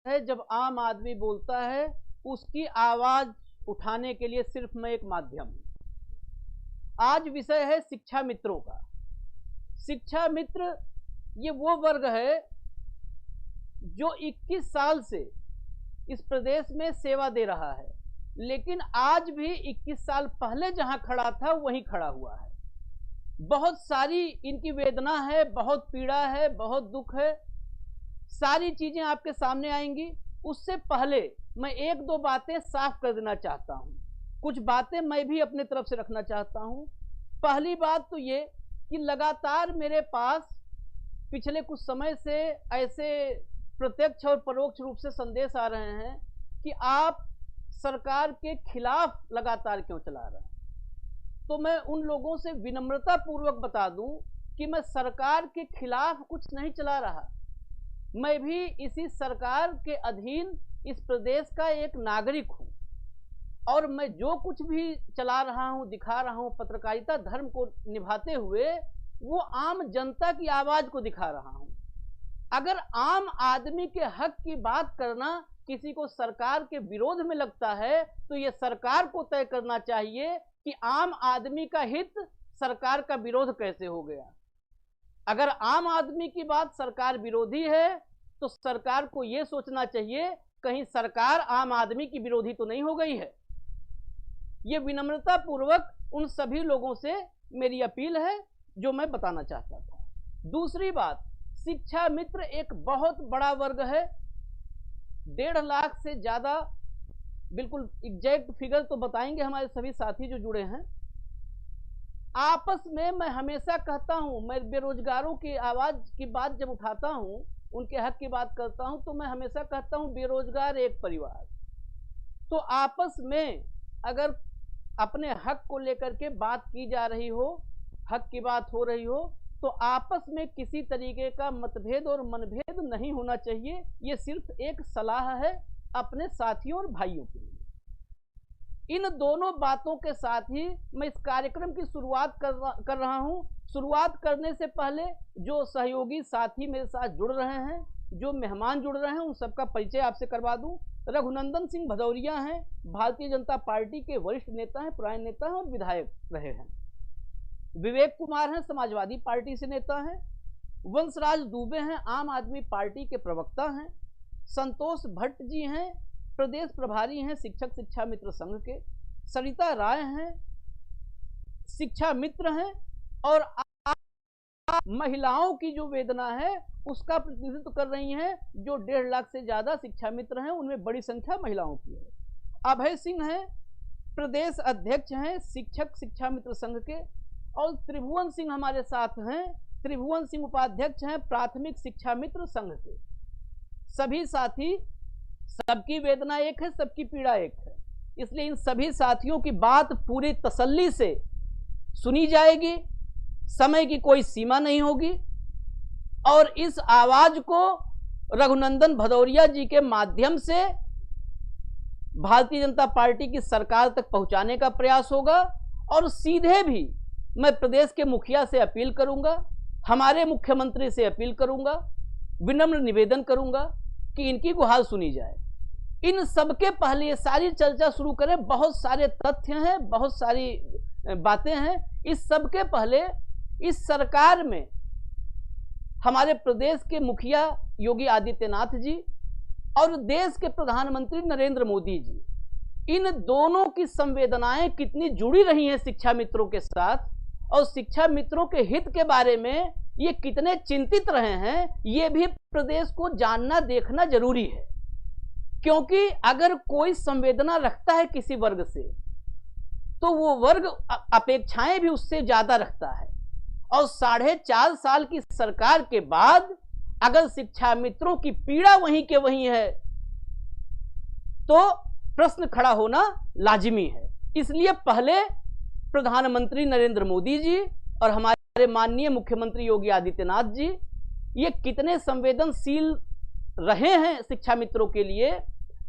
है जब आम आदमी बोलता है, उसकी आवाज उठाने के लिए सिर्फ मैं एक माध्यम हूं। आज विषय है शिक्षा मित्रों का। शिक्षा मित्र ये वो वर्ग है जो 21 साल से इस प्रदेश में सेवा दे रहा है, लेकिन आज भी 21 साल पहले जहां खड़ा था वहीं खड़ा हुआ है। बहुत सारी इनकी वेदना है, बहुत पीड़ा है, बहुत दुख है, सारी चीजें आपके सामने आएंगी। उससे पहले मैं एक दो बातें साफ कर देना चाहता हूं, कुछ बातें मैं भी अपने तरफ से रखना चाहता हूं। पहली बात तो ये कि लगातार मेरे पास पिछले कुछ समय से ऐसे प्रत्यक्ष और परोक्ष रूप से संदेश आ रहे हैं कि आप सरकार के खिलाफ लगातार क्यों चला रहे हैं। तो मैं उन लोगों से विनम्रता पूर्वक बता दूं कि मैं सरकार के खिलाफ कुछ नहीं चला रहा। मैं भी इसी सरकार के अधीन इस प्रदेश का एक नागरिक हूं, और मैं जो कुछ भी चला रहा हूं, दिखा रहा हूं, पत्रकारिता धर्म को निभाते हुए वो आम जनता की आवाज को दिखा रहा हूं। अगर आम आदमी के हक की बात करना किसी को सरकार के विरोध में लगता है, तो ये सरकार को तय करना चाहिए कि आम आदमी का हित सरकार का विरोध कैसे हो गया। अगर आम आदमी की बात सरकार विरोधी है, तो सरकार को यह सोचना चाहिए कहीं सरकार आम आदमी की विरोधी तो नहीं हो गई है। यह विनम्रता पूर्वक उन सभी लोगों से मेरी अपील है जो मैं बताना चाहता था। दूसरी बात, शिक्षा मित्र एक बहुत बड़ा वर्ग है। 1.5 लाख से ज्यादा, बिल्कुल एग्जैक्ट फिगर तो बताएंगे हमारे सभी साथी जो जुड़े हैं। आपस में मैं हमेशा कहता हूं, मैं बेरोजगारों की आवाज की बात जब उठाता हूं, उनके हक की बात करता हूं, तो मैं हमेशा कहता हूं बेरोजगार एक परिवार। तो आपस में अगर अपने हक को लेकर के बात की जा रही हो, हक की बात हो रही हो, तो आपस में किसी तरीके का मतभेद और मनभेद नहीं होना चाहिए। ये सिर्फ एक सलाह है अपने साथियों और भाइयों के लिए। इन दोनों बातों के साथ ही मैं इस कार्यक्रम की शुरुआत कर रहा हूं। शुरुआत करने से पहले जो सहयोगी साथी मेरे साथ जुड़ रहे हैं, जो मेहमान जुड़ रहे हैं, उन सबका परिचय आपसे करवा दूं। रघुनंदन सिंह भदौरिया हैं, भारतीय जनता पार्टी के वरिष्ठ नेता हैं, पुराने नेता हैं और विधायक रहे हैं। विवेक कुमार हैं, समाजवादी पार्टी से नेता हैं। वंशराज दुबे हैं, आम आदमी पार्टी के प्रवक्ता हैं। संतोष भट्ट जी हैं, प्रदेश प्रभारी हैं शिक्षक शिक्षा मित्र संघ के। सरिता राय हैं, शिक्षा मित्र हैं। और महिलाओं की जो वेदना है उसका प्रतिनिधित्व कर रही हैं, जो 1.5 लाख से ज्यादा शिक्षा मित्र हैं, उनमें बड़ी संख्या महिलाओं की है। अभय सिंह हैं, प्रदेश अध्यक्ष हैं शिक्षक शिक्षा मित्र संघ के। और त्रिभुवन सिंह हमारे साथ हैं, त्रिभुवन सिंह उपाध्यक्ष हैं प्राथमिक शिक्षा मित्र संघ के। सभी साथी, सबकी वेदना एक है, सबकी पीड़ा एक है, इसलिए इन सभी साथियों की बात पूरी तसल्ली से सुनी जाएगी। समय की कोई सीमा नहीं होगी, और इस आवाज को रघुनंदन भदौरिया जी के माध्यम से भारतीय जनता पार्टी की सरकार तक पहुंचाने का प्रयास होगा। और सीधे भी मैं प्रदेश के मुखिया से अपील करूंगा, हमारे मुख्यमंत्री से अपील करूंगा, विनम्र निवेदन करूंगा कि इनकी गुहार सुनी जाए। इन सबके पहले ये सारी चर्चा शुरू करें, बहुत सारे तथ्य हैं, बहुत सारी बातें हैं। इस सबके पहले इस सरकार में हमारे प्रदेश के मुखिया योगी आदित्यनाथ जी और देश के प्रधानमंत्री नरेंद्र मोदी जी, इन दोनों की संवेदनाएं कितनी जुड़ी रही हैं शिक्षा मित्रों के साथ, और शिक्षा मित्रों के हित के बारे में ये कितने चिंतित रहे हैं, ये भी प्रदेश को जानना देखना जरूरी है। क्योंकि अगर कोई संवेदना रखता है किसी वर्ग से, तो वो वर्ग अपेक्षाएं भी उससे ज्यादा रखता है। और 4.5 साल की सरकार के बाद अगर शिक्षा मित्रों की पीड़ा वहीं के वहीं है, तो प्रश्न खड़ा होना लाजिमी है। इसलिए पहले प्रधानमंत्री नरेंद्र मोदी जी और हमारे माननीय मुख्यमंत्री योगी आदित्यनाथ जी ये कितने संवेदनशील रहे हैं शिक्षा मित्रों के लिए,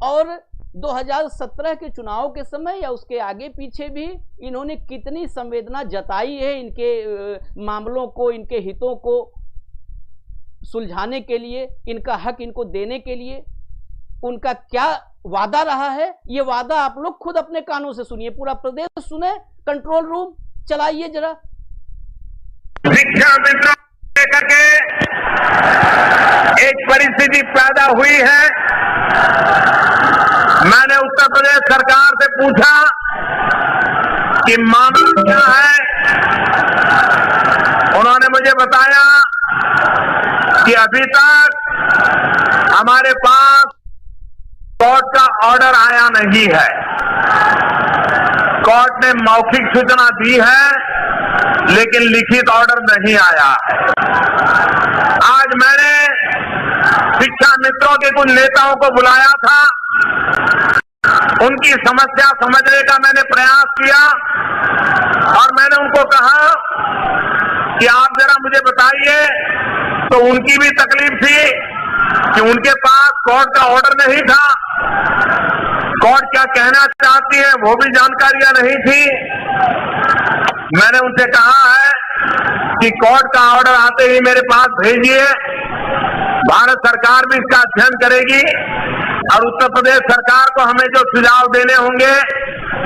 और 2017 के चुनाव के समय या उसके आगे पीछे भी इन्होंने कितनी संवेदना जताई है इनके मामलों को, इनके हितों को सुलझाने के लिए, इनका हक इनको देने के लिए। उनका क्या वादा रहा है, ये वादा आप लोग खुद अपने कानों से सुनिए, पूरा प्रदेश सुने। कंट्रोल रूम चलाइए जरा। शिक्षा मित्रों लेकर के एक परिस्थिति पैदा हुई है। मैंने उत्तर प्रदेश सरकार से पूछा कि मामला क्या है। उन्होंने मुझे बताया कि अभी तक हमारे पास कोर्ट का ऑर्डर आया नहीं है। कोर्ट ने मौखिक सूचना दी है लेकिन लिखित ऑर्डर नहीं आया है। आज मैंने शिक्षा मित्रों के कुछ नेताओं को बुलाया था, उनकी समस्या समझने का मैंने प्रयास किया और मैंने उनको कहा कि आप जरा मुझे बताइए। तो उनकी भी तकलीफ थी कि उनके पास कोर्ट का ऑर्डर नहीं था, कोर्ट क्या कहना चाहती है वो भी जानकारियां नहीं थी। मैंने उनसे कहा है कि कोर्ट का ऑर्डर आते ही मेरे पास भेजिए, भारत सरकार भी इसका अध्ययन करेगी और उत्तर प्रदेश सरकार को हमें जो सुझाव देने होंगे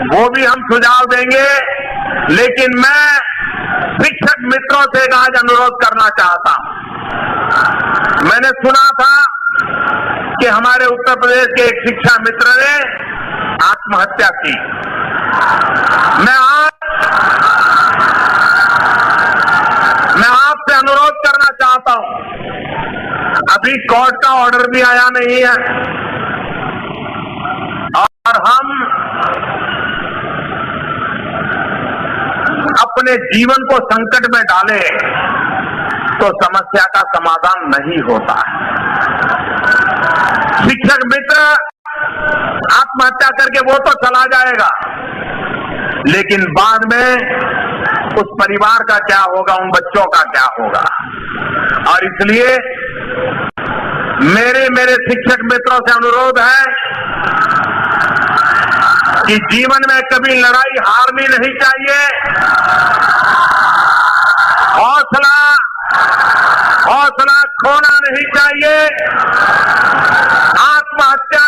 वो भी हम सुझाव देंगे। लेकिन मैं शिक्षक मित्रों से एक आज अनुरोध करना चाहता हूं। मैंने सुना था कि हमारे उत्तर प्रदेश के एक शिक्षा मित्र ने आत्महत्या की। मैं आपसे अनुरोध करना चाहता हूं, अभी कोर्ट का ऑर्डर भी आया नहीं है और हम अपने जीवन को संकट में डाले तो समस्या का समाधान नहीं होता है। शिक्षक मित्र आत्महत्या करके वो तो चला जाएगा, लेकिन बाद में उस परिवार का क्या होगा, उन बच्चों का क्या होगा। और इसलिए मेरे शिक्षक मित्रों से अनुरोध है कि जीवन में कभी लड़ाई हारनी नहीं चाहिए। हौसला खोना नहीं चाहिए। आत्महत्या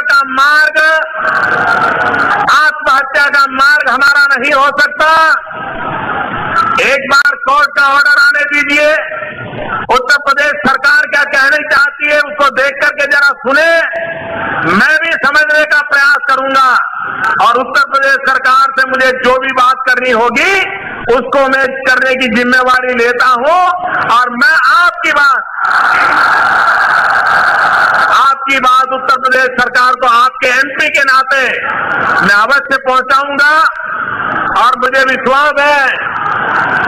का मार्ग हमारा नहीं हो सकता। एक बार कोर्ट का ऑर्डर आने दीजिए। उत्तर प्रदेश सरकार क्या कहना चाहती है उसको देख करके जरा सुने। मैं भी समझने का प्रयास करूंगा और उत्तर प्रदेश सरकार से मुझे जो भी बात करनी होगी उसको मैं करने की जिम्मेवारी लेता हूं। और मैं आपकी बात उत्तर प्रदेश सरकार को आपके एमपी के नाते मैं अवश्य पहुंचाऊंगा। और मुझे विश्वास है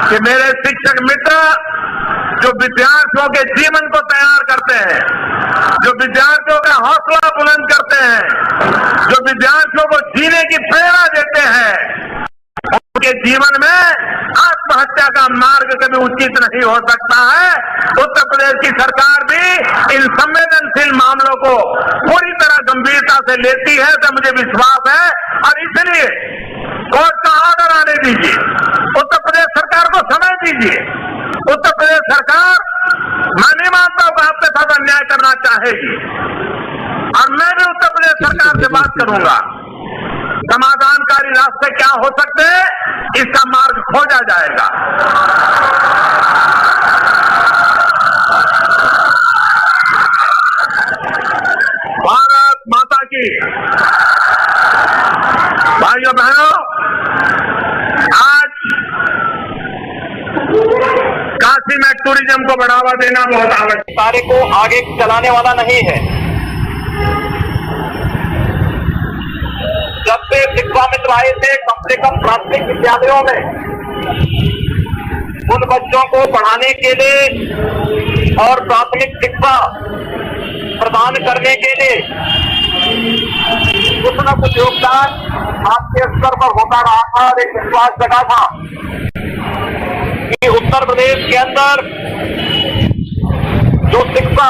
कि मेरे शिक्षक मित्र जो विद्यार्थियों के जीवन को तैयार करते हैं, जो विद्यार्थियों का हौसला बुलंद करते हैं, जो विद्यार्थियों को जीने की प्रेरणा देते हैं, उनके जीवन में आत्महत्या का मार्ग कभी उचित नहीं हो सकता है। उत्तर प्रदेश की सरकार भी इन संवेदनशील मामलों को पूरी तरह गंभीरता से लेती है, तो मुझे विश्वास है। और इसलिए कोर्ट का ऑर्डर आने दीजिए, उत्तर प्रदेश सरकार को समय दीजिए। उत्तर प्रदेश सरकार मैं नहीं मानता हूं आपके साथ अन्याय करना चाहेगी और मैं भी उत्तर प्रदेश सरकार से बात करूंगा। समाधानकारी रास्ते क्या हो सकते हैं, इसका मार्ग खोजा जाएगा। भारत माता की। भाइयों बहनों, आज काशी में टूरिज्म को बढ़ावा देना बहुत आवश्यक। कार्य को आगे चलाने वाला नहीं है। जब से शिक्षा मित्र आए थे, कम से कम प्राथमिक विद्यालयों में उन बच्चों को पढ़ाने के लिए और प्राथमिक शिक्षा प्रदान करने के लिए कुछ न कुछ योगदान आपके स्तर पर होता रहा था और एक विश्वास जगा था कि उत्तर प्रदेश के अंदर जो शिक्षा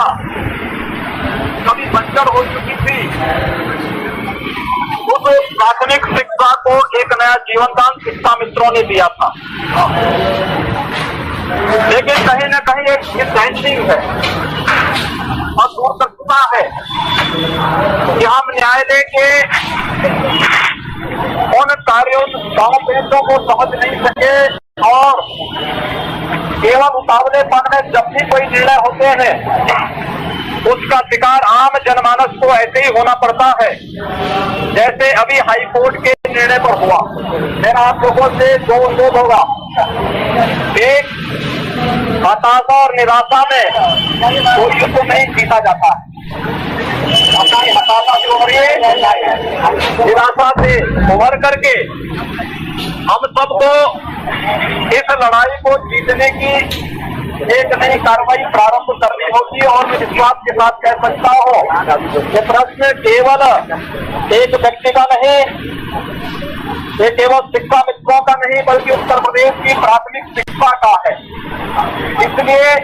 कभी बंजर हो चुकी थी, उस प्राथमिक शिक्षा को एक नया जीवनदान शिक्षा मित्रों ने दिया था। लेकिन कहीं न कहीं एक मिसहैंडलिंग है। और दूरदर्शिता है कि हम न्यायालय के उन कार्यों दावपेचों को समझ नहीं सके और केवल उतावलेपन में जब भी कोई निर्णय होते हैं उसका शिकार आम जनमानस को ऐसे ही होना पड़ता है जैसे अभी हाईकोर्ट के निर्णय पर हुआ। मेरा आप लोगों से दो अनुरोध होगा। एक, हताशा और निराशा में कोई युद्ध नहीं जीता जाता है। अपनी हताशा से उभरिए, निराशा से उभर करके हम सबको इस लड़ाई को जीतने की एक नई कार्रवाई प्रारंभ करनी होगी। और मैं विश्वास के साथ कह सकता हूँ ये प्रश्न केवल एक व्यक्ति का नहीं, ये केवल शिक्षा मित्रों का नहीं, बल्कि उत्तर प्रदेश की प्राथमिक शिक्षा का है। इसलिए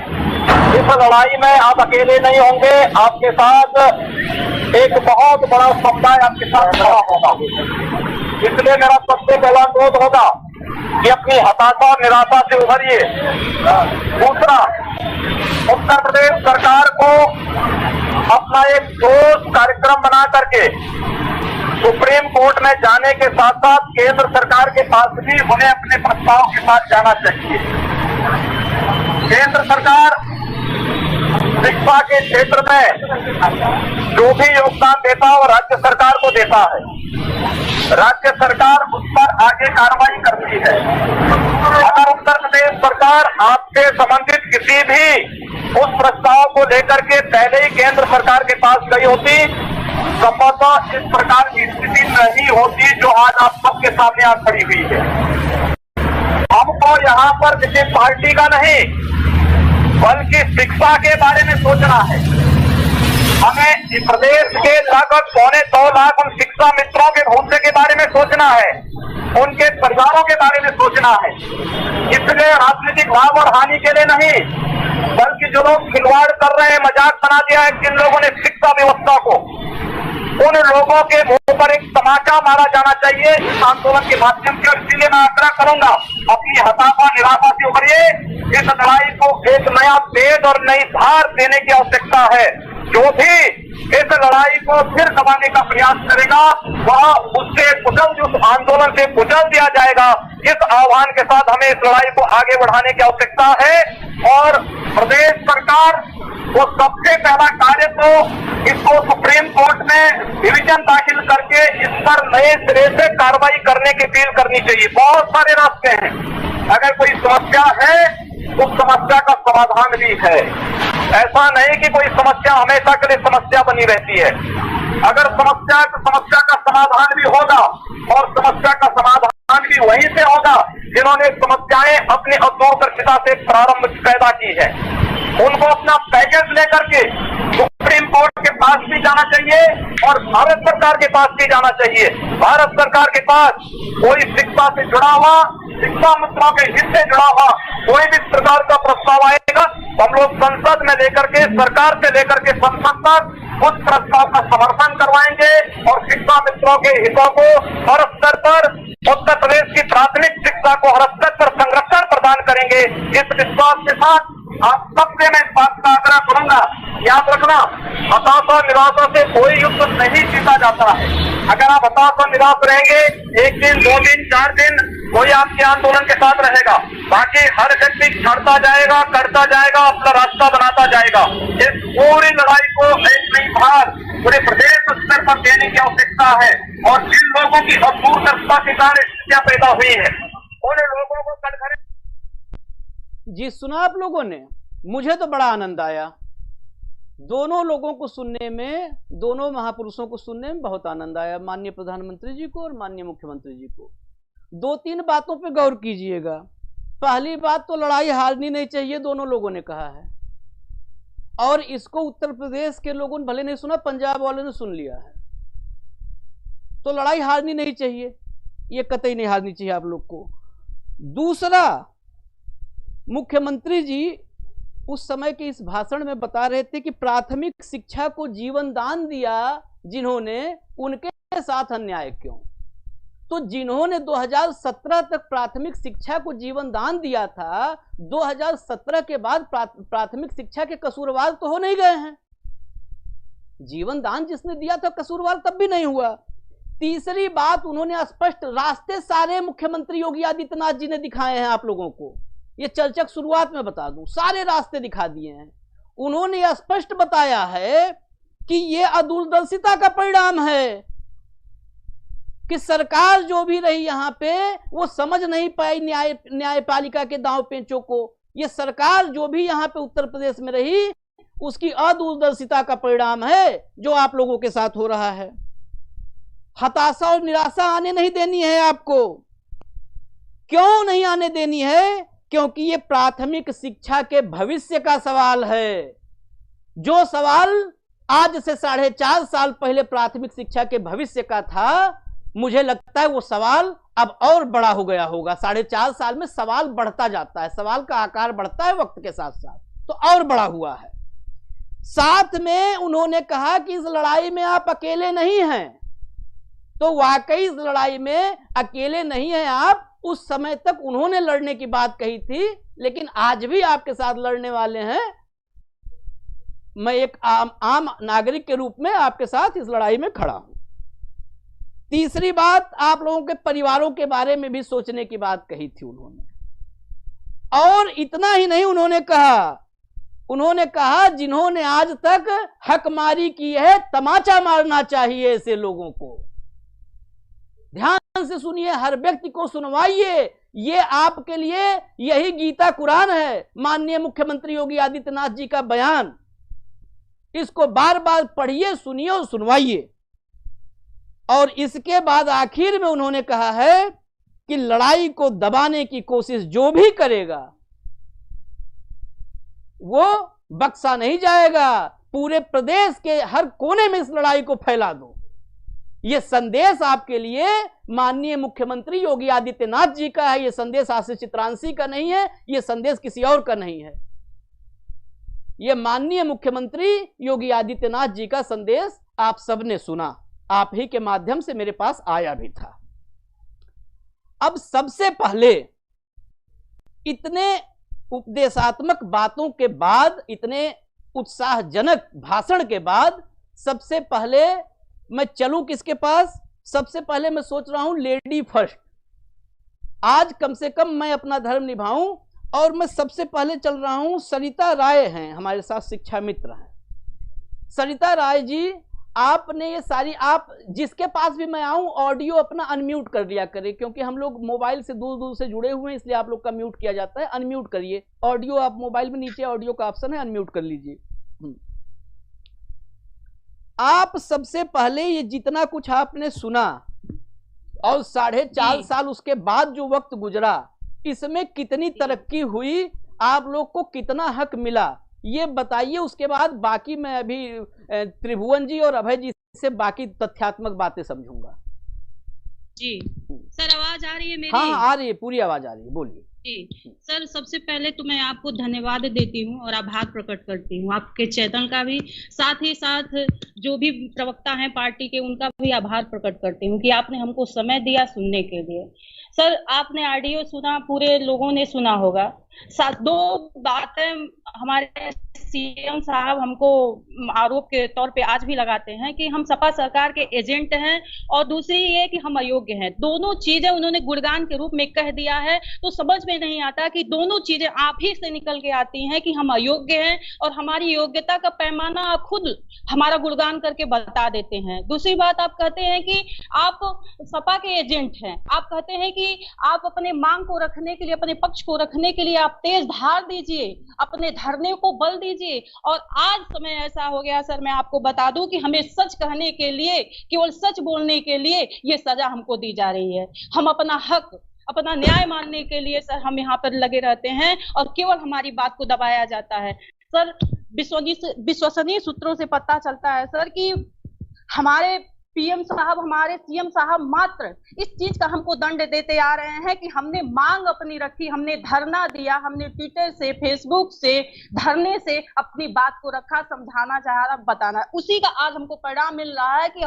इस लड़ाई में आप अकेले नहीं होंगे, आपके साथ एक बहुत बड़ा समुदाय आपके साथ खड़ा होगा। इसलिए मेरा सबसे पहला अनुरोध होगा कि अपनी हताशा और निराशा से उभरिए। दूसरा, उत्तर प्रदेश सरकार को अपना एक ठोस कार्यक्रम बना करके सुप्रीम कोर्ट में जाने के साथ साथ केंद्र सरकार के पास भी उन्हें अपने प्रस्ताव के साथ जाना चाहिए। केंद्र सरकार शिक्षा के क्षेत्र में जो भी योगदान देता है वो राज्य सरकार को देता है। राज्य सरकार उस पर आगे कार्रवाई करती है। अगर उत्तर प्रदेश सरकार आपसे संबंधित किसी भी उस प्रस्ताव को लेकर के पहले ही केंद्र सरकार के पास गई होती, संभवतः इस प्रकार की स्थिति नहीं होती जो आज आप सबके सामने आज खड़ी हुई है। हमको यहाँ पर किसी पार्टी का नहीं बल्कि शिक्षा के बारे में सोचना है। हमें प्रदेश के लगभग 2.25 लाख उन शिक्षा मित्रों के भविष्य के बारे में सोचना है, उनके परिवारों के बारे में सोचना है। इसलिए राजनीतिक लाभ और हानि के लिए नहीं, बल्कि जो लोग खिलवाड़ कर रहे हैं, मजाक बना दिया है जिन लोगों ने शिक्षा व्यवस्था को, उन लोगों के मुंह पर एक तमाचा मारा जाना चाहिए इस आंदोलन के माध्यम से। इसलिए मैं आग्रह करूंगा, अपनी हताशा निराशा से उभरिए। इस लड़ाई को एक नया तेज और नई धार देने की आवश्यकता है। जो भी इस लड़ाई को फिर दबाने का प्रयास करेगा वह उससे कुचल, उस आंदोलन से कुचल दिया जाएगा। इस आह्वान के साथ हमें इस लड़ाई को आगे बढ़ाने की आवश्यकता है। और प्रदेश सरकार वो सबसे पहला कार्य तो इसको सुप्रीम कोर्ट में डिवीजन दाखिल करके इस पर नए सिरे से कार्रवाई करने की अपील करनी चाहिए। बहुत सारे रास्ते हैं, अगर कोई समस्या है उस समस्या का समाधान भी है। ऐसा नहीं कि कोई समस्या हमेशा के लिए समस्या बनी रहती है। अगर समस्या का समाधान भी होगा और समस्या का समाधान भी वहीं से होगा जिन्होंने समस्याएं अपनी अदूरदर्शिता से प्रारंभ पैदा की है। उनको अपना पैकेज लेकर के सुप्रीम कोर्ट के पास भी जाना चाहिए और भारत सरकार के पास भी जाना चाहिए। भारत सरकार के पास कोई शिक्षा से जुड़ा हुआ, शिक्षा मित्रों के हित से जुड़ा हुआ कोई भी प्रकार का प्रस्ताव आएगा तो हम लोग संसद में लेकर के, सरकार से लेकर के संसद तक उस प्रस्ताव का समर्थन करवाएंगे और शिक्षा मित्रों के हितों को हर स्तर पर, उत्तर प्रदेश की प्राथमिक शिक्षा को हर स्तर पर संरक्षण प्रदान करेंगे। इस विश्वास के साथ आप सबसे मैं इस बात का आग्रह करूंगा, याद रखना, हताशा निराशा से कोई युद्ध नहीं जीता जाता है। अगर आप हताश और निराश रहेंगे, एक दिन, 2 दिन, 4 दिन कोई आपके आंदोलन के साथ रहेगा, बाकी हर व्यक्ति छड़ता जाएगा, करता जाएगा, अपना रास्ता बनाता जाएगा। इस पूरी लड़ाई को एक नई धार पूरे प्रदेश स्तर पर देने की आवश्यकता है। और जिन लोगों की अदूरदर्शिता के कारण स्थितियां पैदा हुई है उन लोगों को कटघरे। जी सुना आप लोगों ने, मुझे तो बड़ा आनंद आया। दोनों लोगों को सुनने में, दोनों महापुरुषों को सुनने में बहुत आनंद आया, माननीय प्रधानमंत्री जी को और माननीय मुख्यमंत्री जी को। 2-3 बातों पे गौर कीजिएगा। पहली बात तो लड़ाई हारनी नहीं चाहिए, दोनों लोगों ने कहा है, और इसको उत्तर प्रदेश के लोगों ने भले नहीं सुना, पंजाब वालों ने सुन लिया है। तो लड़ाई हारनी नहीं चाहिए, ये कतई नहीं हारनी चाहिए आप लोग को। दूसरा, मुख्यमंत्री जी उस समय के इस भाषण में बता रहे थे कि प्राथमिक शिक्षा को जीवन दान दिया जिन्होंने, उनके साथ अन्याय क्यों। तो जिन्होंने 2017 तक प्राथमिक शिक्षा को जीवन दान दिया था, 2017 के बाद प्राथमिक शिक्षा के कसूरवार तो हो नहीं गए हैं। जीवन दान जिसने दिया था कसूरवार तब भी नहीं हुआ। तीसरी बात, उन्होंने स्पष्ट रास्ते सारे मुख्यमंत्री योगी आदित्यनाथ जी ने दिखाए हैं आप लोगों को। ये चर्चा की शुरुआत में बता दूं, सारे रास्ते दिखा दिए हैं। उन्होंने यह स्पष्ट बताया है कि यह अदूरदर्शिता का परिणाम है कि सरकार जो भी रही यहां पे वो समझ नहीं पाई न्यायपालिका के दांव पेंचों को। ये सरकार जो भी यहां पे उत्तर प्रदेश में रही उसकी अदूरदर्शिता का परिणाम है जो आप लोगों के साथ हो रहा है। हताशा और निराशा आने नहीं देनी है आपको। क्यों नहीं आने देनी है? क्योंकि ये प्राथमिक शिक्षा के भविष्य का सवाल है। जो सवाल आज से 4.5 साल पहले प्राथमिक शिक्षा के भविष्य का था, मुझे लगता है वो सवाल अब और बड़ा हो गया होगा। 4.5 साल में सवाल बढ़ता जाता है, सवाल का आकार बढ़ता है वक्त के साथ साथ, तो और बड़ा हुआ है। साथ में उन्होंने कहा कि इस लड़ाई में आप अकेले नहीं हैं। तो वाकई इस लड़ाई में अकेले नहीं हैं आप। उस समय तक उन्होंने लड़ने की बात कही थी, लेकिन आज भी आपके साथ लड़ने वाले हैं। मैं एक आम नागरिक के रूप में आपके साथ इस लड़ाई में खड़ा हूं। तीसरी बात, आप लोगों के परिवारों के बारे में भी सोचने की बात कही थी उन्होंने। और इतना ही नहीं, उन्होंने कहा जिन्होंने आज तक हकमारी की है, तमाचा मारना चाहिए ऐसे लोगों को। ध्यान से सुनिए, हर व्यक्ति को सुनवाइए। ये आपके लिए यही गीता कुरान है, माननीय मुख्यमंत्री योगी आदित्यनाथ जी का बयान। इसको बार बार पढ़िए, सुनिए और सुनवाइए। और इसके बाद आखिर में उन्होंने कहा है कि लड़ाई को दबाने की कोशिश जो भी करेगा वो बख्शा नहीं जाएगा। पूरे प्रदेश के हर कोने में इस लड़ाई को फैला दो। यह संदेश आपके लिए माननीय मुख्यमंत्री योगी आदित्यनाथ जी का है। यह संदेश आशीष चित्रांशी का नहीं है, यह संदेश किसी और का नहीं है। यह माननीय मुख्यमंत्री योगी आदित्यनाथ जी का संदेश आप सबने सुना, आप ही के माध्यम से मेरे पास आया भी था। अब सबसे पहले इतने उपदेशात्मक बातों के बाद, इतने उत्साहजनक भाषण के बाद, सबसे पहले मैं चलूं किसके पास? सबसे पहले मैं सोच रहा हूं लेडी फर्स्ट। आज कम से कम मैं अपना धर्म निभाऊं, और मैं सबसे पहले चल रहा हूं, सरिता राय हैं हमारे साथ, शिक्षा मित्र हैं। सरिता राय जी, आपने ये सारी, आप जिसके पास भी मैं आऊं ऑडियो अपना अनम्यूट कर लिया करें, क्योंकि हम लोग मोबाइल से दूर दूर से जुड़े हुए हैं, इसलिए आप लोग का म्यूट किया जाता है। अनम्यूट करिए ऑडियो, आप मोबाइल में नीचे ऑडियो का ऑप्शन है, अनम्यूट कर लीजिए। आप सबसे पहले ये जितना कुछ आपने सुना और 4.5 साल उसके बाद जो वक्त गुजरा, इसमें कितनी तरक्की हुई, आप लोग को कितना हक मिला, ये बताइए। उसके बाद बाकी मैं अभी त्रिभुवन जी और अभय जी से बाकी तथ्यात्मक बातें समझूंगा। जी सर, आवाज आ रही है मेरी? हाँ, आ रही है, पूरी आवाज आ रही है, बोलिए। जी सर, सबसे पहले तो मैं आपको धन्यवाद देती हूँ और आभार प्रकट करती हूँ, आपके चैनल का भी, साथ ही साथ जो भी प्रवक्ता हैं पार्टी के उनका भी आभार प्रकट करती हूँ कि आपने हमको समय दिया सुनने के लिए। सर, आपने ऑडियो सुना, पूरे लोगों ने सुना होगा। दो बातें हमारे सीएम साहब हमको आरोप के तौर पे आज भी लगाते हैं कि हम सपा सरकार के एजेंट हैं, और दूसरी ये कि हम अयोग्य हैं। दोनों चीजें उन्होंने गुणगान के रूप में कह दिया है, तो समझ में नहीं आता कि दोनों चीजें आप ही से निकल के आती हैं कि हम अयोग्य हैं, और हमारी योग्यता का पैमाना आप खुद हमारा गुणगान करके बता देते हैं। दूसरी बात, आप कहते हैं कि आप सपा के एजेंट हैं, आप कहते हैं कि आप अपने मांग को रखने के लिए, अपने पक्ष को रखने के लिए आप तेज धार दीजिए, अपने धरने को बल दीजिए। और आज समय ऐसा हो गया सर, मैं आपको बता दूं कि हमें सच कहने के लिए, केवल सच बोलने के लिए ये सजा हमको दी जा रही है। हम अपना हक, अपना न्याय मानने के लिए सर हम यहाँ पर लगे रहते हैं, और केवल हमारी बात को दबाया जाता है। सर, विश्वसनीय सूत्रों से पता चलता है सर कि हमारे पीएम साहब, हमारे सीएम साहब मात्र इस चीज का हमको दंड देते आ रहे हैं कि हमने मांग अपनी रखी, हमने धरना दिया, हमने ट्विटर से, फेसबुक से, धरने से अपनी बात को रखा, समझाना चाहा, बताना, उसी का आज हमको परिणाम मिल रहा है कि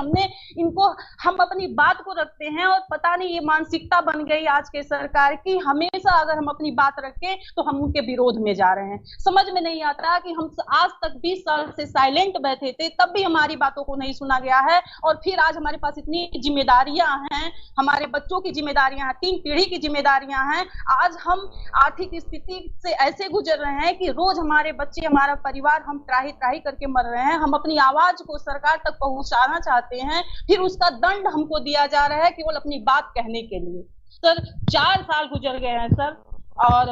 हम अपनी बात को रखते हैं और पता नहीं ये मानसिकता बन गई आज के सरकार की, हमेशा अगर हम अपनी बात रखें तो हम उनके विरोध में जा रहे हैं। समझ में नहीं आता कि हम आज तक 20 साल से साइलेंट बैठे थे, तब भी हमारी बातों को नहीं सुना गया है, और फिर आज हमारे पास इतनी जिम्मेदारियां हैं, हमारे बच्चों की जिम्मेदारियां हैं, 3 पीढ़ी की जिम्मेदारियां हैं। आज हम आर्थिक स्थिति से ऐसे गुजर रहे हैं कि रोज हमारे बच्चे, हमारा परिवार, हम त्राही त्राही करके मर रहे हैं। हम अपनी आवाज को सरकार तक पहुंचाना चाहते हैं, फिर उसका दंड हमको दिया जा रहा है केवल अपनी बात कहने के लिए। सर 4 साल गुजर गए हैं सर, और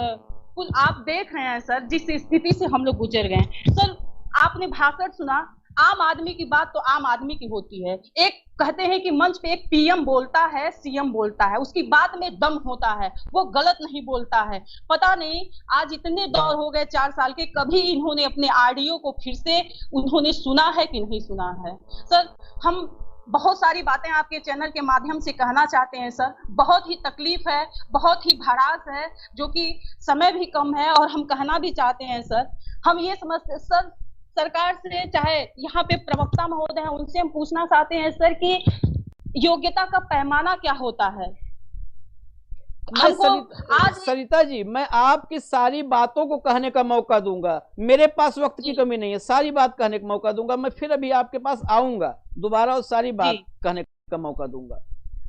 कुछ आप देख रहे हैं सर जिस स्थिति से हम लोग गुजर गए हैं। सर आपने भाषण सुना, आम आदमी की बात तो आम आदमी की होती है। एक कहते हैं कि मंच पे एक पीएम बोलता है, सीएम बोलता है, उसकी बात में दम होता है, वो गलत नहीं बोलता है। पता नहीं आज इतने दौर हो गए 4 साल के, कभी इन्होंने अपने ऑडियो को फिर से उन्होंने सुना है कि नहीं सुना है। सर हम बहुत सारी बातें आपके चैनल के माध्यम से कहना चाहते हैं सर, बहुत ही तकलीफ है, बहुत ही भड़ास है, जो कि समय भी कम है, और हम कहना भी चाहते हैं सर, हम ये समझते सर, सरकार से, चाहे यहाँ पे प्रवक्ता महोदय हैं, उनसे हम पूछना चाहते हैं सर कि योग्यता का पैमाना क्या होता है। सरिता जी, मैं आपकी सारी बातों को कहने का मौका दूंगा, मेरे पास वक्त की कमी नहीं है, सारी बात कहने का मौका दूंगा। मैं फिर अभी आपके पास आऊंगा दोबारा और सारी बात कहने का मौका दूंगा।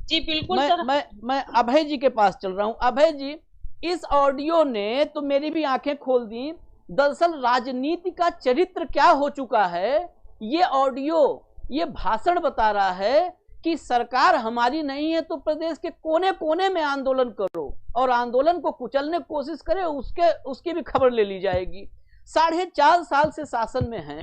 जी बिल्कुल सर। मैं अभय जी के पास चल रहा हूं। अभय जी, इस ऑडियो ने तो मेरी भी आंखें खोल दी। दरअसल राजनीति का चरित्र क्या हो चुका है, ये ऑडियो, ये भाषण बता रहा है कि सरकार हमारी नहीं है तो प्रदेश के कोने कोने में आंदोलन करो, और आंदोलन को कुचलने की कोशिश करे, उसकी भी खबर ले ली जाएगी। 4.5 साल से शासन में हैं,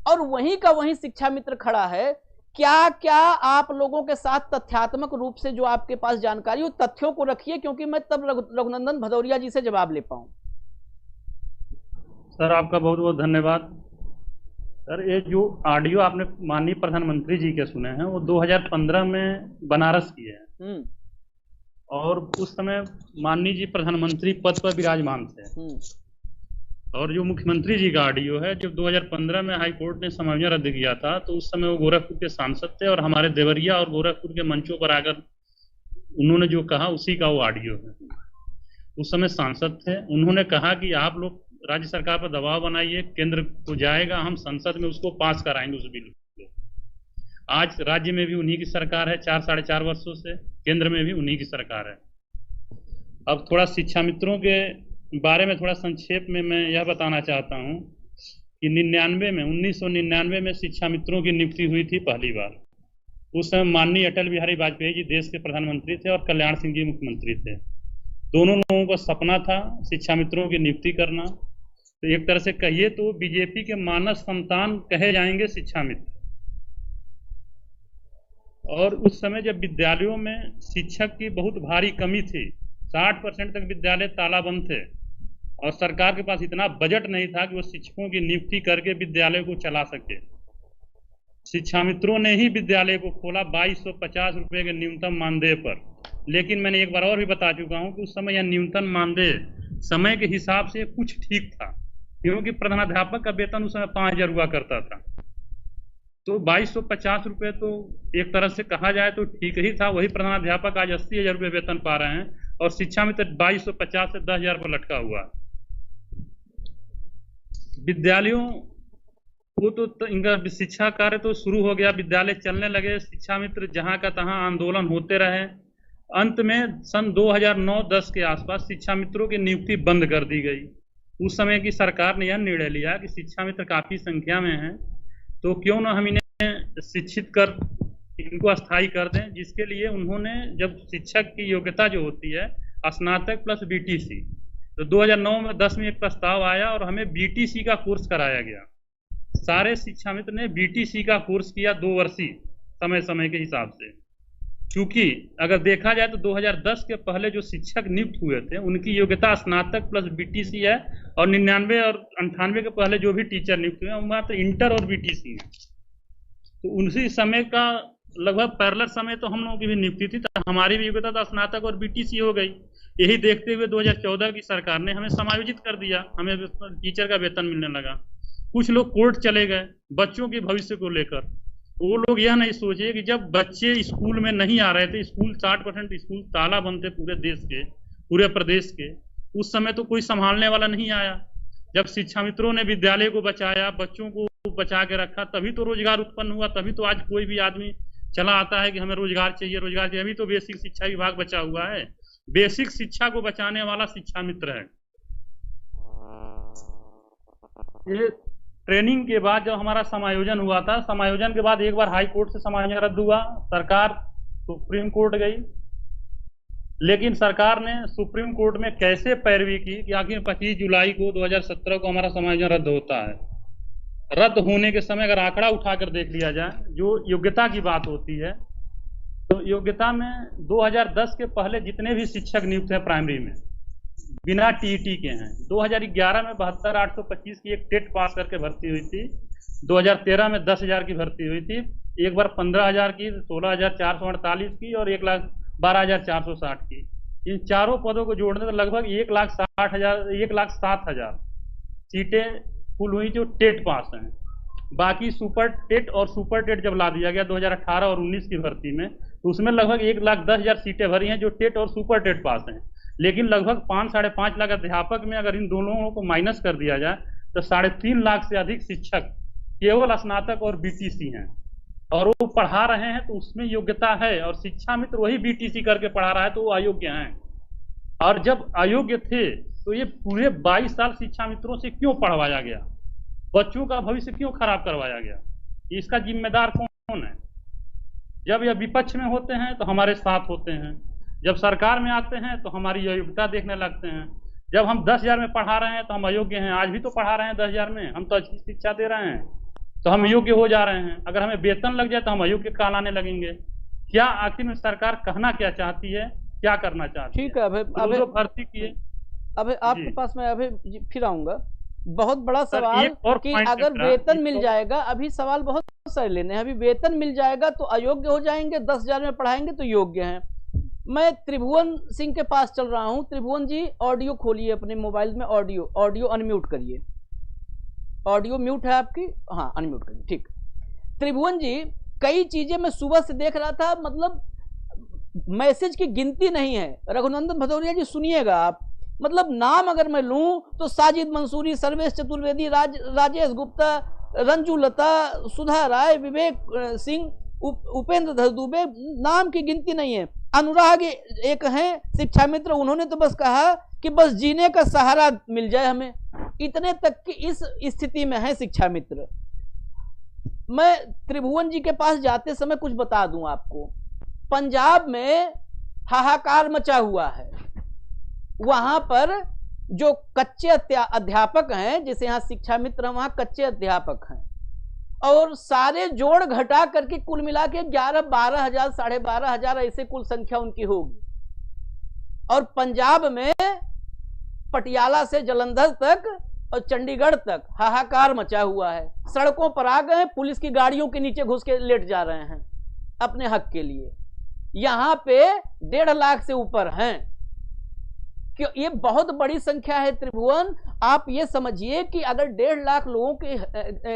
और वहीं का वहीं शिक्षा मित्र खड़ा है। क्या आप लोगों के साथ तथ्यात्मक रूप से जो आपके पास जानकारी हो, तथ्यों को रखिए, क्योंकि मैं तब रघुनंदन भदौरिया जी से जवाब ले पाऊं। सर आपका बहुत बहुत धन्यवाद। सर ये जो ऑडियो आपने माननीय प्रधानमंत्री जी के सुने हैं, वो 2015 में बनारस किए हैं, और उस समय माननीय जी प्रधानमंत्री पद पर विराजमान थे। और जो मुख्यमंत्री जी का ऑडियो है, जब 2015 में हाई कोर्ट ने समायोजन रद्द किया था, तो उस समय वो गोरखपुर के सांसद थे, और हमारे देवरिया और गोरखपुर के मंचों पर आकर उन्होंने जो कहा उसी का वो ऑडियो है। उस समय सांसद थे, उन्होंने कहा कि आप लोग राज्य सरकार पर दबाव बनाइए, केंद्र को जाएगा, हम संसद में उसको पास कराएंगे उस बिल को। आज राज्य में भी उन्हीं की सरकार है 4-4.5 वर्षों से, केंद्र में भी उन्हीं की सरकार है। अब थोड़ा शिक्षा मित्रों के बारे में थोड़ा संक्षेप में मैं यह बताना चाहता हूं कि 1999 में शिक्षा मित्रों की नियुक्ति हुई थी पहली बार। उस समय माननीय अटल बिहारी वाजपेयी जी देश के प्रधानमंत्री थे और कल्याण सिंह जी मुख्यमंत्री थे। दोनों लोगों का सपना था शिक्षा मित्रों की नियुक्ति करना। तो एक तरह से कहिए तो बीजेपी के मानस संतान कहे जाएंगे शिक्षा मित्र। और उस समय जब विद्यालयों में शिक्षक की बहुत भारी कमी थी, 60% तक विद्यालय तालाबंद थे, और सरकार के पास इतना बजट नहीं था कि वो शिक्षकों की नियुक्ति करके विद्यालय को चला सके। शिक्षा मित्रों ने ही विद्यालय को खोला 2250 रुपए के न्यूनतम मानदेय पर। लेकिन मैंने एक बार और भी बता चुका हूं कि उस समय यह न्यूनतम मानदेय समय के हिसाब से कुछ ठीक था, क्योंकि प्रधानाध्यापक का वेतन उस समय 5000 हुआ करता था। तो 2250 रुपए तो एक तरह से कहा जाए तो ठीक ही था। वही प्रधानाध्यापक आज 80,000 रुपये वेतन पा रहे हैं, और शिक्षा मित्र 2250 से 10,000 पर लटका हुआ। विद्यालयों को तो इनका शिक्षा कार्य तो शुरू हो गया, विद्यालय चलने लगे, शिक्षा मित्र जहां का तहां आंदोलन होते रहे। अंत में सन 2009-10 के आसपास शिक्षा मित्रों की नियुक्ति बंद कर दी गई। उस समय की सरकार ने यह निर्णय लिया कि शिक्षा मित्र काफी संख्या में हैं, तो क्यों ना हम इन्हें शिक्षित कर इनको अस्थायी कर दें, जिसके लिए उन्होंने जब शिक्षक की योग्यता जो होती है स्नातक प्लस बीटीसी, तो 2009-10 में एक प्रस्ताव आया और हमें बीटीसी का कोर्स कराया गया। सारे शिक्षा मित्र ने बीटीसी का कोर्स किया 2 वर्षीय समय के हिसाब से। क्योंकि अगर देखा जाए तो 2010 के पहले जो शिक्षक नियुक्त हुए थे उनकी योग्यता स्नातक प्लस बीटीसी है, और 99 और 98 के पहले जो भी टीचर नियुक्त हुए हैं वो मात्र इंटर और बीटीसी है। तो उसी समय का लगभग पैरेलल समय तो हम लोगों की भी नियुक्ति थी, तो हमारी भी योग्यता तो स्नातक और बीटीसी हो गई। यही देखते हुए 2014 की सरकार ने हमें समायोजित कर दिया, हमें टीचर का वेतन मिलने लगा। कुछ लोग कोर्ट चले गए बच्चों के भविष्य को लेकर। वो लोग यह नहीं सोचे कि जब बच्चे स्कूल में नहीं आ रहे थे, स्कूल 60% स्कूल ताला बंद थे पूरे देश के, पूरे प्रदेश के, उस समय तो कोई संभालने वाला नहीं आया। जब शिक्षा मित्रों ने विद्यालय को बचाया, बच्चों को बचा के रखा, तभी तो रोजगार उत्पन्न हुआ। तभी तो आज कोई भी आदमी चला आता है कि हमें रोजगार चाहिए, रोजगार चाहिए। अभी तो बेसिक शिक्षा विभाग बचा हुआ है। बेसिक शिक्षा को बचाने वाला शिक्षा मित्र है। ये ट्रेनिंग के बाद जब हमारा समायोजन हुआ था, समायोजन के बाद एक बार हाई कोर्ट से समायोजन रद्द हुआ, सरकार सुप्रीम कोर्ट गई। लेकिन सरकार ने सुप्रीम कोर्ट में कैसे पैरवी की कि आखिर 25 जुलाई को 2017 को हमारा समायोजन रद्द होता है। रद्द होने के समय अगर आंकड़ा उठाकर देख लिया जाए, जो योग्यता की बात होती है, तो योग्यता में 2010 के पहले जितने भी शिक्षक नियुक्त हैं प्राइमरी में बिना टीईटी के हैं। 2011 में 72,825 की एक टेट पास करके भर्ती हुई थी। 2013 में 10,000 की भर्ती हुई थी। एक बार 15,000 की, 16,448 की और 1,12,460 की। इन चारों पदों को जोड़ने तो लगभग 1,07,000 सीटें फुल हुई जो टेट पास हैं। बाकी सुपर टेट और सुपर टेट जब ला दिया गया 2018 और 19 की भर्ती में, तो उसमें लगभग 1,10,000 सीटें भरी हैं जो टेट और सुपर टेट पास हैं। लेकिन लगभग 5-5.5 लाख अध्यापक में अगर इन दोनों को माइनस कर दिया जाए तो 3.5 लाख से अधिक शिक्षक केवल स्नातक और बीटीसी हैं, और वो पढ़ा रहे हैं तो उसमें योग्यता है। और शिक्षा मित्र वही बीटीसी करके पढ़ा रहा है तो वो अयोग्य हैं। और जब अयोग्य थे तो ये पूरे 22 साल शिक्षा मित्रों से क्यों पढ़वाया गया, बच्चों का भविष्य क्यों खराब करवाया गया, इसका जिम्मेदार कौन है? जब यह विपक्ष में होते हैं तो हमारे साथ होते हैं, जब सरकार में आते हैं तो हमारी योग्यता देखने लगते हैं। जब हम 10,000 में पढ़ा रहे हैं तो हम अयोग्य हैं। आज भी तो पढ़ा रहे हैं 10,000 में, हम तो अच्छी शिक्षा दे रहे हैं तो हम योग्य हो जा रहे हैं। अगर हमें वेतन लग जाए तो हम अयोग्य कहलाने लगेंगे। क्या आखिर में सरकार कहना क्या चाहती है, क्या करना चाहती है? ठीक है, अभी भर्ती किए। अभी आपके पास मैं अभी फिर आऊंगा। बहुत बड़ा सवाल कि अगर वेतन मिल जाएगा, अभी सवाल बहुत सारे लेने हैं। अभी वेतन मिल जाएगा तो अयोग्य हो जाएंगे, 10,000 में पढ़ाएंगे तो योग्य हैं। मैं त्रिभुवन सिंह के पास चल रहा हूं। त्रिभुवन जी, ऑडियो खोलिए अपने मोबाइल में, ऑडियो अनम्यूट करिए। ऑडियो म्यूट है आपकी? हाँ, अनम्यूट करिए। ठीक। त्रिभुवन जी, कई चीजें मैं सुबह से देख रहा था, मतलब मैसेज की गिनती नहीं है। रघुनंदन भदौरिया जी सुनिएगा आप, मतलब नाम अगर मैं लूं तो साजिद मंसूरी, सर्वेश चतुर्वेदी, राजेश गुप्ता, रंजू लता, सुधा राय, विवेक सिंह, उपेंद्र दुबे, नाम की गिनती नहीं है। अनुराग एक हैं शिक्षा मित्र, उन्होंने तो बस कहा कि बस जीने का सहारा मिल जाए हमें, इतने तक की इस स्थिति में है शिक्षा मित्र। मैं त्रिभुवन जी के पास जाते समय कुछ बता दूं आपको। पंजाब में हाहाकार मचा हुआ है। वहां पर जो कच्चे अध्यापक हैं, जैसे यहाँ शिक्षा मित्र, वहां कच्चे अध्यापक हैं, और सारे जोड़ घटा करके कुल मिला के 11-12 हजार, 12.5 हजार ऐसे कुल संख्या उनकी होगी। और पंजाब में पटियाला से जलंधर तक और चंडीगढ़ तक हाहाकार मचा हुआ है। सड़कों पर आ गए, पुलिस की गाड़ियों के नीचे घुस के लेट जा रहे हैं अपने हक के लिए। यहां पे 1.5 लाख से ऊपर हैं। क्यों? ये बहुत बड़ी संख्या है त्रिभुवन। आप ये समझिए कि अगर 1.5 लाख लोगों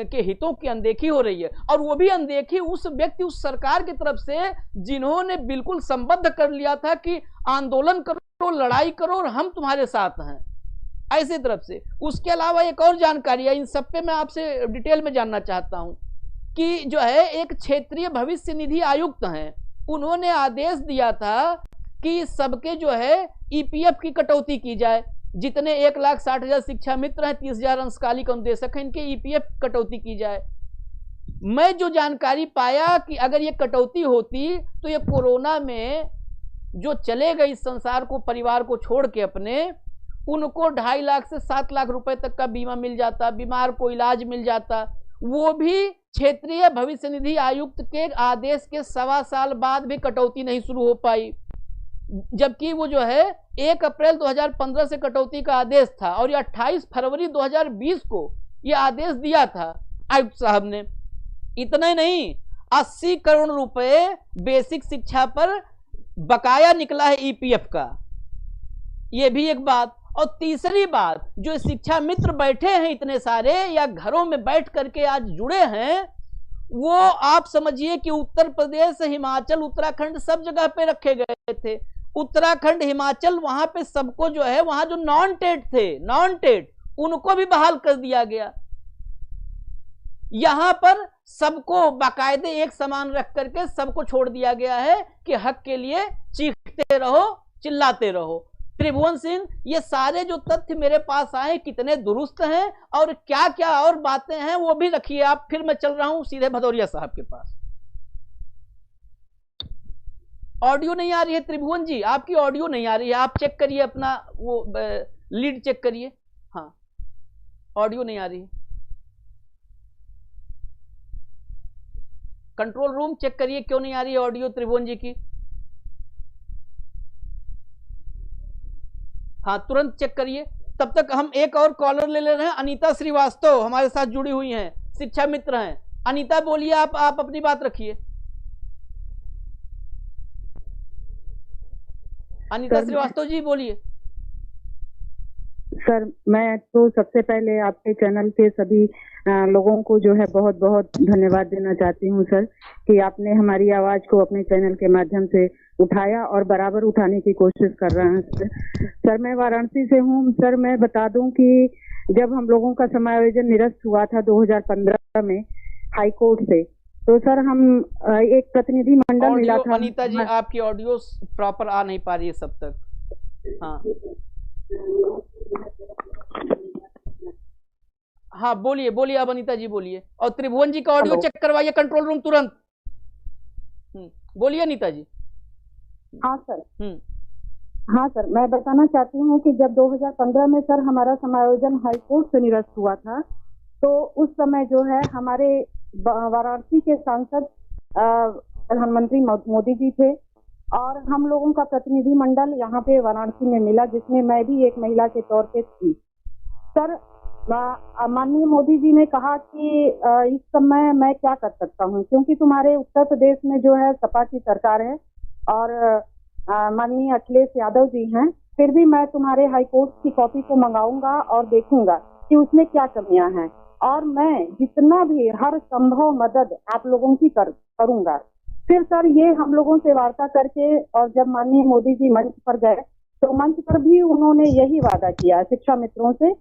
के हितों की अनदेखी हो रही है, और वो भी अनदेखी उस व्यक्ति, उस सरकार की तरफ से जिन्होंने बिल्कुल संबद्ध कर लिया था कि आंदोलन करो, लड़ाई करो और हम तुम्हारे साथ हैं, ऐसी तरफ से। उसके अलावा एक और जानकारी है, इन सब पे मैं आपसे डिटेल में जानना चाहता हूं कि जो है एक क्षेत्रीय भविष्य निधि आयुक्त हैं, उन्होंने आदेश दिया था कि सबके जो है ईपीएफ की कटौती की जाए। जितने 1,60,000 शिक्षा मित्र हैं, 30,000 अंशकालिक अनुदेशक हैं, इनके ईपीएफ कटौती की जाए। मैं जो जानकारी पाया कि अगर ये कटौती होती तो ये कोरोना में जो चले गए इस संसार को, परिवार को छोड़ के अपने, उनको 2.5 लाख से 7 लाख रुपए तक का बीमा मिल जाता, बीमार को इलाज मिल जाता। वो भी क्षेत्रीय भविष्य निधि आयुक्त के आदेश के 1.25 साल बाद भी कटौती नहीं शुरू हो पाई, जबकि वो जो है 1 अप्रैल 2015 से कटौती का आदेश था, और ये 28 फरवरी 2020 को ये आदेश दिया था आयुक्त साहब ने। इतना ही नहीं, 80 करोड़ रुपए बेसिक शिक्षा पर बकाया निकला है ईपीएफ का। यह भी एक बात। और तीसरी बात, जो शिक्षा मित्र बैठे हैं इतने सारे या घरों में बैठ करके आज जुड़े हैं, वो आप समझिए कि उत्तर प्रदेश, हिमाचल, उत्तराखंड सब जगह पे रखे गए थे। उत्तराखंड, हिमाचल, वहां पे सबको जो है, वहां जो नॉन टेट थे, नॉन टेट, उनको भी बहाल कर दिया गया। यहां पर सबको बाकायदे एक समान रख करके सबको छोड़ दिया गया है कि हक के लिए चीखते रहो, चिल्लाते रहो। त्रिभुवन सिंह, ये सारे जो तथ्य मेरे पास आए कितने दुरुस्त हैं और क्या क्या और बातें हैं वो भी रखिए आप। फिर मैं चल रहा हूं सीधे भदौरिया साहब के पास। ऑडियो नहीं आ रही है त्रिभुवन जी, आपकी ऑडियो नहीं आ रही है। आप चेक करिए अपना वो लीड चेक करिए। हाँ, ऑडियो नहीं आ रही है। कंट्रोल रूम चेक करिए क्यों नहीं आ रही है ऑडियो त्रिभुवन जी की। हाँ, तुरंत चेक करिए। तब तक हम एक और कॉलर ले रहे हैं। अनीता श्रीवास्तव हमारे साथ जुड़ी हुई हैं, शिक्षा मित्र हैं। अनीता बोलिए, आप अपनी बात रखिए। अनीता श्रीवास्तव जी बोलिए। सर, मैं तो सबसे पहले आपके चैनल के सभी लोगों को जो है बहुत बहुत धन्यवाद देना चाहती हूँ सर, कि आपने हमारी आवाज को अपने चैनल के माध्यम से उठाया और बराबर उठाने की कोशिश कर रहे हैं सर। मैं वाराणसी से हूँ सर। मैं बता दूं कि जब हम लोगों का समायोजन निरस्त हुआ था 2015 में हाई कोर्ट से, तो सर हम एक प्रतिनिधि मंडल मिला था। अनीता जी, आपकी ऑडियो प्रॉपर आ नहीं पा रही है सब तक। हाँ बोलिए बोलिए, अब अनीता जी बोलिए। और त्रिभुवन जी का ऑडियो चेक करवाइए कंट्रोल रूम तुरंत। बोलिए अनीता जी। हाँ सर। हाँ सर, मैं बताना चाहती हूँ कि जब 2015 में सर हमारा समायोजन हाई कोर्ट से निरस्त हुआ था, तो उस समय जो है हमारे वाराणसी के सांसद प्रधानमंत्री मोदी जी थे और हम लोगों का प्रतिनिधि मंडल यहाँ पे वाराणसी में मिला, जिसमें मैं भी एक महिला के तौर पे थी। सर, माननीय मोदी जी ने कहा कि इस समय मैं क्या कर सकता हूँ, क्योंकि तुम्हारे उत्तर प्रदेश में जो है सपा की सरकार है और माननीय अखिलेश यादव जी हैं, फिर भी मैं तुम्हारे हाई कोर्ट की कॉपी को मंगाऊंगा और देखूंगा कि उसमें क्या कमियां हैं, और मैं जितना भी हर संभव मदद आप लोगों की करूंगा। फिर सर ये हम लोगों से वार्ता करके, और जब माननीय मोदी जी मंच पर गए तो मंच पर भी उन्होंने यही वादा किया शिक्षा मित्रों से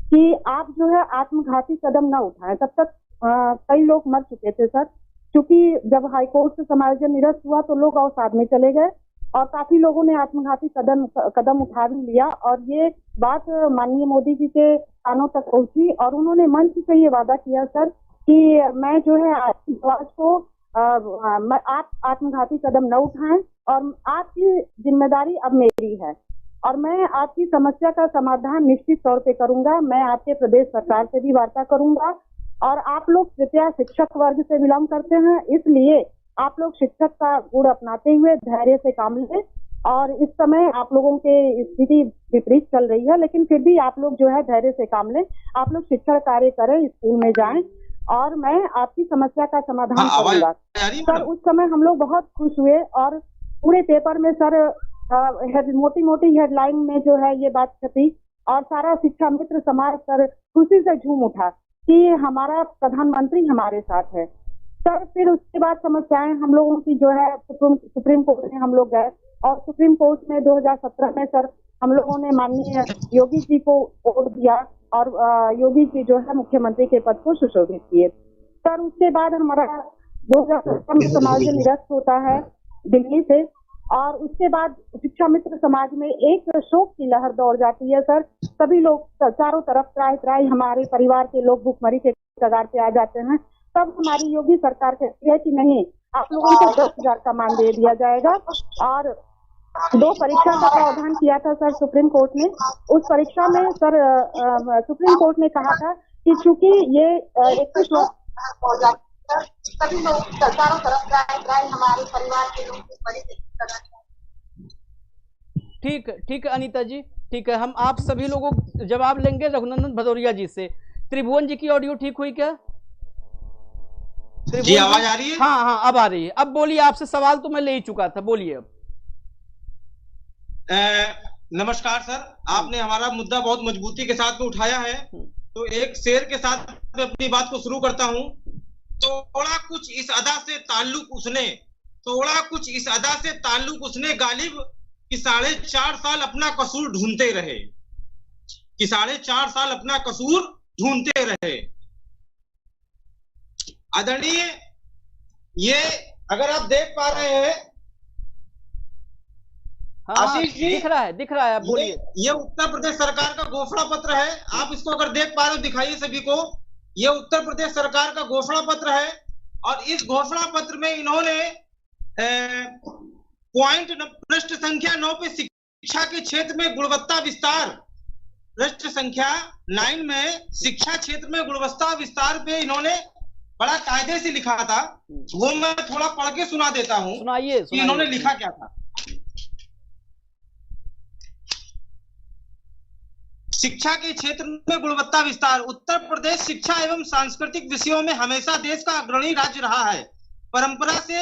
कि आप जो है आत्मघाती कदम न उठाएं। तब तक कई लोग मर चुके थे सर, क्योंकि जब हाईकोर्ट से समायोजन निरस्त हुआ तो लोग अवसाद में चले गए और काफी लोगों ने आत्मघाती कदम उठा भी लिया। और ये बात माननीय मोदी जी के कानों तक पहुंची और उन्होंने मंच से ये वादा किया सर कि मैं जो है आवाज को आप आत्मघाती कदम न उठाएं और आपकी जिम्मेदारी अब मेरी है और मैं आपकी समस्या का समाधान निश्चित तौर पे करूंगा। मैं आपके प्रदेश सरकार से भी वार्ता करूंगा और आप लोग कृपया शिक्षक वर्ग से बिलोंग करते हैं, इसलिए आप लोग शिक्षक का गुण अपनाते हुए धैर्य से काम लें। और इस समय आप लोगों के स्थिति विपरीत चल रही है, लेकिन फिर भी आप लोग जो है धैर्य से काम लें। आप लोग शिक्षण कार्य करें, स्कूल में जाएं और मैं आपकी समस्या का समाधान करूंगा। सर, उस समय हम लोग बहुत खुश हुए और पूरे पेपर में सर मोटी मोटी हेडलाइन में जो है ये बात छपी और सारा शिक्षा मित्र समाज सर खुशी से झूम उठा कि हमारा प्रधानमंत्री हमारे साथ है। सर फिर उसके बाद समस्याएं हम लोगों की जो है सुप्रीम कोर्ट में हम लोग गए और सुप्रीम कोर्ट में 2017 में सर हम लोगों ने माननीय योगी जी को वोट दिया और योगी जी जो है मुख्यमंत्री के पद को सुशोभित किए। सर उसके बाद हमारा 2017 में समायोजन निरस्त होता है दिल्ली से और उसके बाद शिक्षा मित्र समाज में एक शोक की लहर दौड़ जाती है सर। सभी लोग चारों तरफ त्राही हमारे परिवार के लोग भूखमरी के कगार पे आ जाते हैं। तब हमारी योगी सरकार कहती है कि नहीं, आप लोगों को 10,000 का मान दे दिया जाएगा और 2 परीक्षा का प्रावधान किया था सर सुप्रीम कोर्ट ने। उस परीक्षा में सर सुप्रीम कोर्ट ने कहा था कि चूंकि ये 21 लोग सभी लोग चारों तरफ हमारे परिवार के लोग ठीक है अनीता जी, ठीक है। हम आप सभी लोगों को जवाब लेंगे रघुनंदन भदौरिया जी से। त्रिभुवन जी की ऑडियो ठीक हुई क्या? जी आवाज आ रही है? हाँ हाँ अब आ रही है। अब बोलिए, आपसे सवाल तो मैं ले ही चुका था, बोलिए अब। नमस्कार सर, आपने हमारा मुद्दा बहुत मजबूती के साथ में उठाया है, तो एक शेर के साथ मैं अपनी बात को शुरू करता हूँ। तोड़ा कुछ इस अदा से ताल्लुक उसने, तोड़ा कुछ इस अदा से ताल्लुक उसने गालिब कि 4.5 साल अपना कसूर ढूंढते रहे, कि 4.5 साल अपना कसूर ढूंढते रहे। आदरणीय, ये अगर आप देख पा रहे हैं, हाँ, आशीष जी दिख रहा है, आप बोलिए। ये उत्तर प्रदेश सरकार का घोषणा पत्र है, आप इसको अगर देख पा रहे हो दिखाइए सभी को। ये उत्तर प्रदेश सरकार का घोषणा पत्र है और इस घोषणा पत्र में इन्होंने पृष्ठ संख्या 9 पे शिक्षा के क्षेत्र में गुणवत्ता विस्तार, पृष्ठ संख्या 9 में शिक्षा क्षेत्र में गुणवत्ता विस्तार पे इन्होंने बड़ा कायदे से लिखा था। वो मैं थोड़ा पढ़ के सुना देता हूँ, सुनाइए कि इन्होंने लिखा क्या था। शिक्षा के क्षेत्र में गुणवत्ता विस्तार। उत्तर प्रदेश शिक्षा एवं सांस्कृतिक विषयों में हमेशा देश का अग्रणी राज्य रहा है। परंपरा से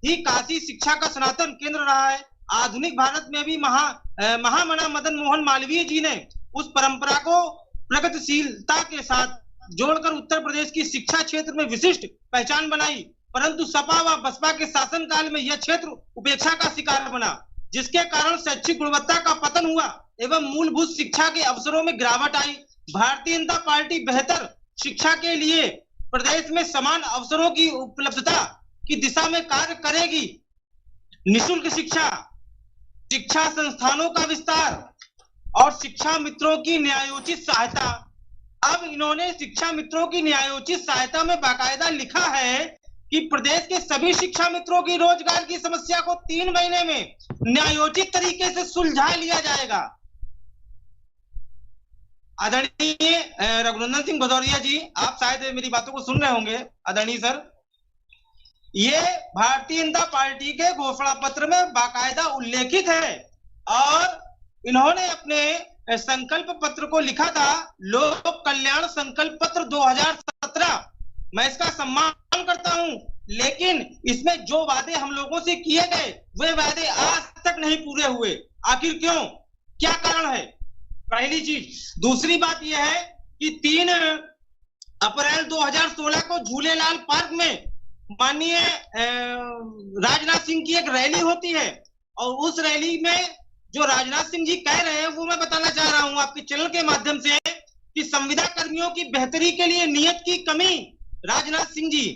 ही काशी शिक्षा का सनातन केंद्र रहा है। आधुनिक भारत में भी महामना मदन मोहन मालवीय जी ने उस परंपरा को प्रगतिशीलता के साथ जोड़कर उत्तर प्रदेश की शिक्षा क्षेत्र में विशिष्ट पहचान बनाई। परंतु सपा व बसपा के शासनकाल में यह क्षेत्र उपेक्षा का शिकार बना, जिसके कारण शैक्षिक गुणवत्ता का पतन हुआ एवं मूलभूत शिक्षा के अवसरों में गिरावट आई। भारतीय जनता पार्टी बेहतर शिक्षा के लिए प्रदेश में समान अवसरों की उपलब्धता की दिशा में कार्य करेगी। निःशुल्क शिक्षा, शिक्षा संस्थानों का विस्तार और शिक्षा मित्रों की न्यायोचित सहायता। अब इन्होंने शिक्षा मित्रों की न्यायोचित सहायता में बाकायदा लिखा है कि प्रदेश के सभी शिक्षा मित्रों की रोजगार की समस्या को 3 महीने में न्यायोचित तरीके से सुलझा लिया जाएगा। आदरणीय रघुनंदन सिंह भदौरिया जी, आप शायद मेरी बातों को सुन रहे होंगे। आदरणीय सर, ये भारतीय जनता पार्टी के घोषणा पत्र में बाकायदा उल्लेखित है और इन्होंने अपने संकल्प पत्र को लिखा था, लोक कल्याण संकल्प पत्र 2017। मैं इसका सम्मान करता हूं, लेकिन इसमें जो वादे हम लोगों से किए गए वे वादे आज तक नहीं पूरे हुए। आखिर क्यों, क्या कारण है? पहली चीज। दूसरी बात यह है कि 3 अप्रैल 2016 को झूलेलाल पार्क में माननीय राजनाथ सिंह की एक रैली होती है और उस रैली में जो राजनाथ सिंह जी कह रहे हैं वो मैं बताना चाह रहा हूं आपके चैनल के माध्यम से कि संविदा कर्मियों की बेहतरी के लिए नियत की कमी। राजनाथ सिंह जी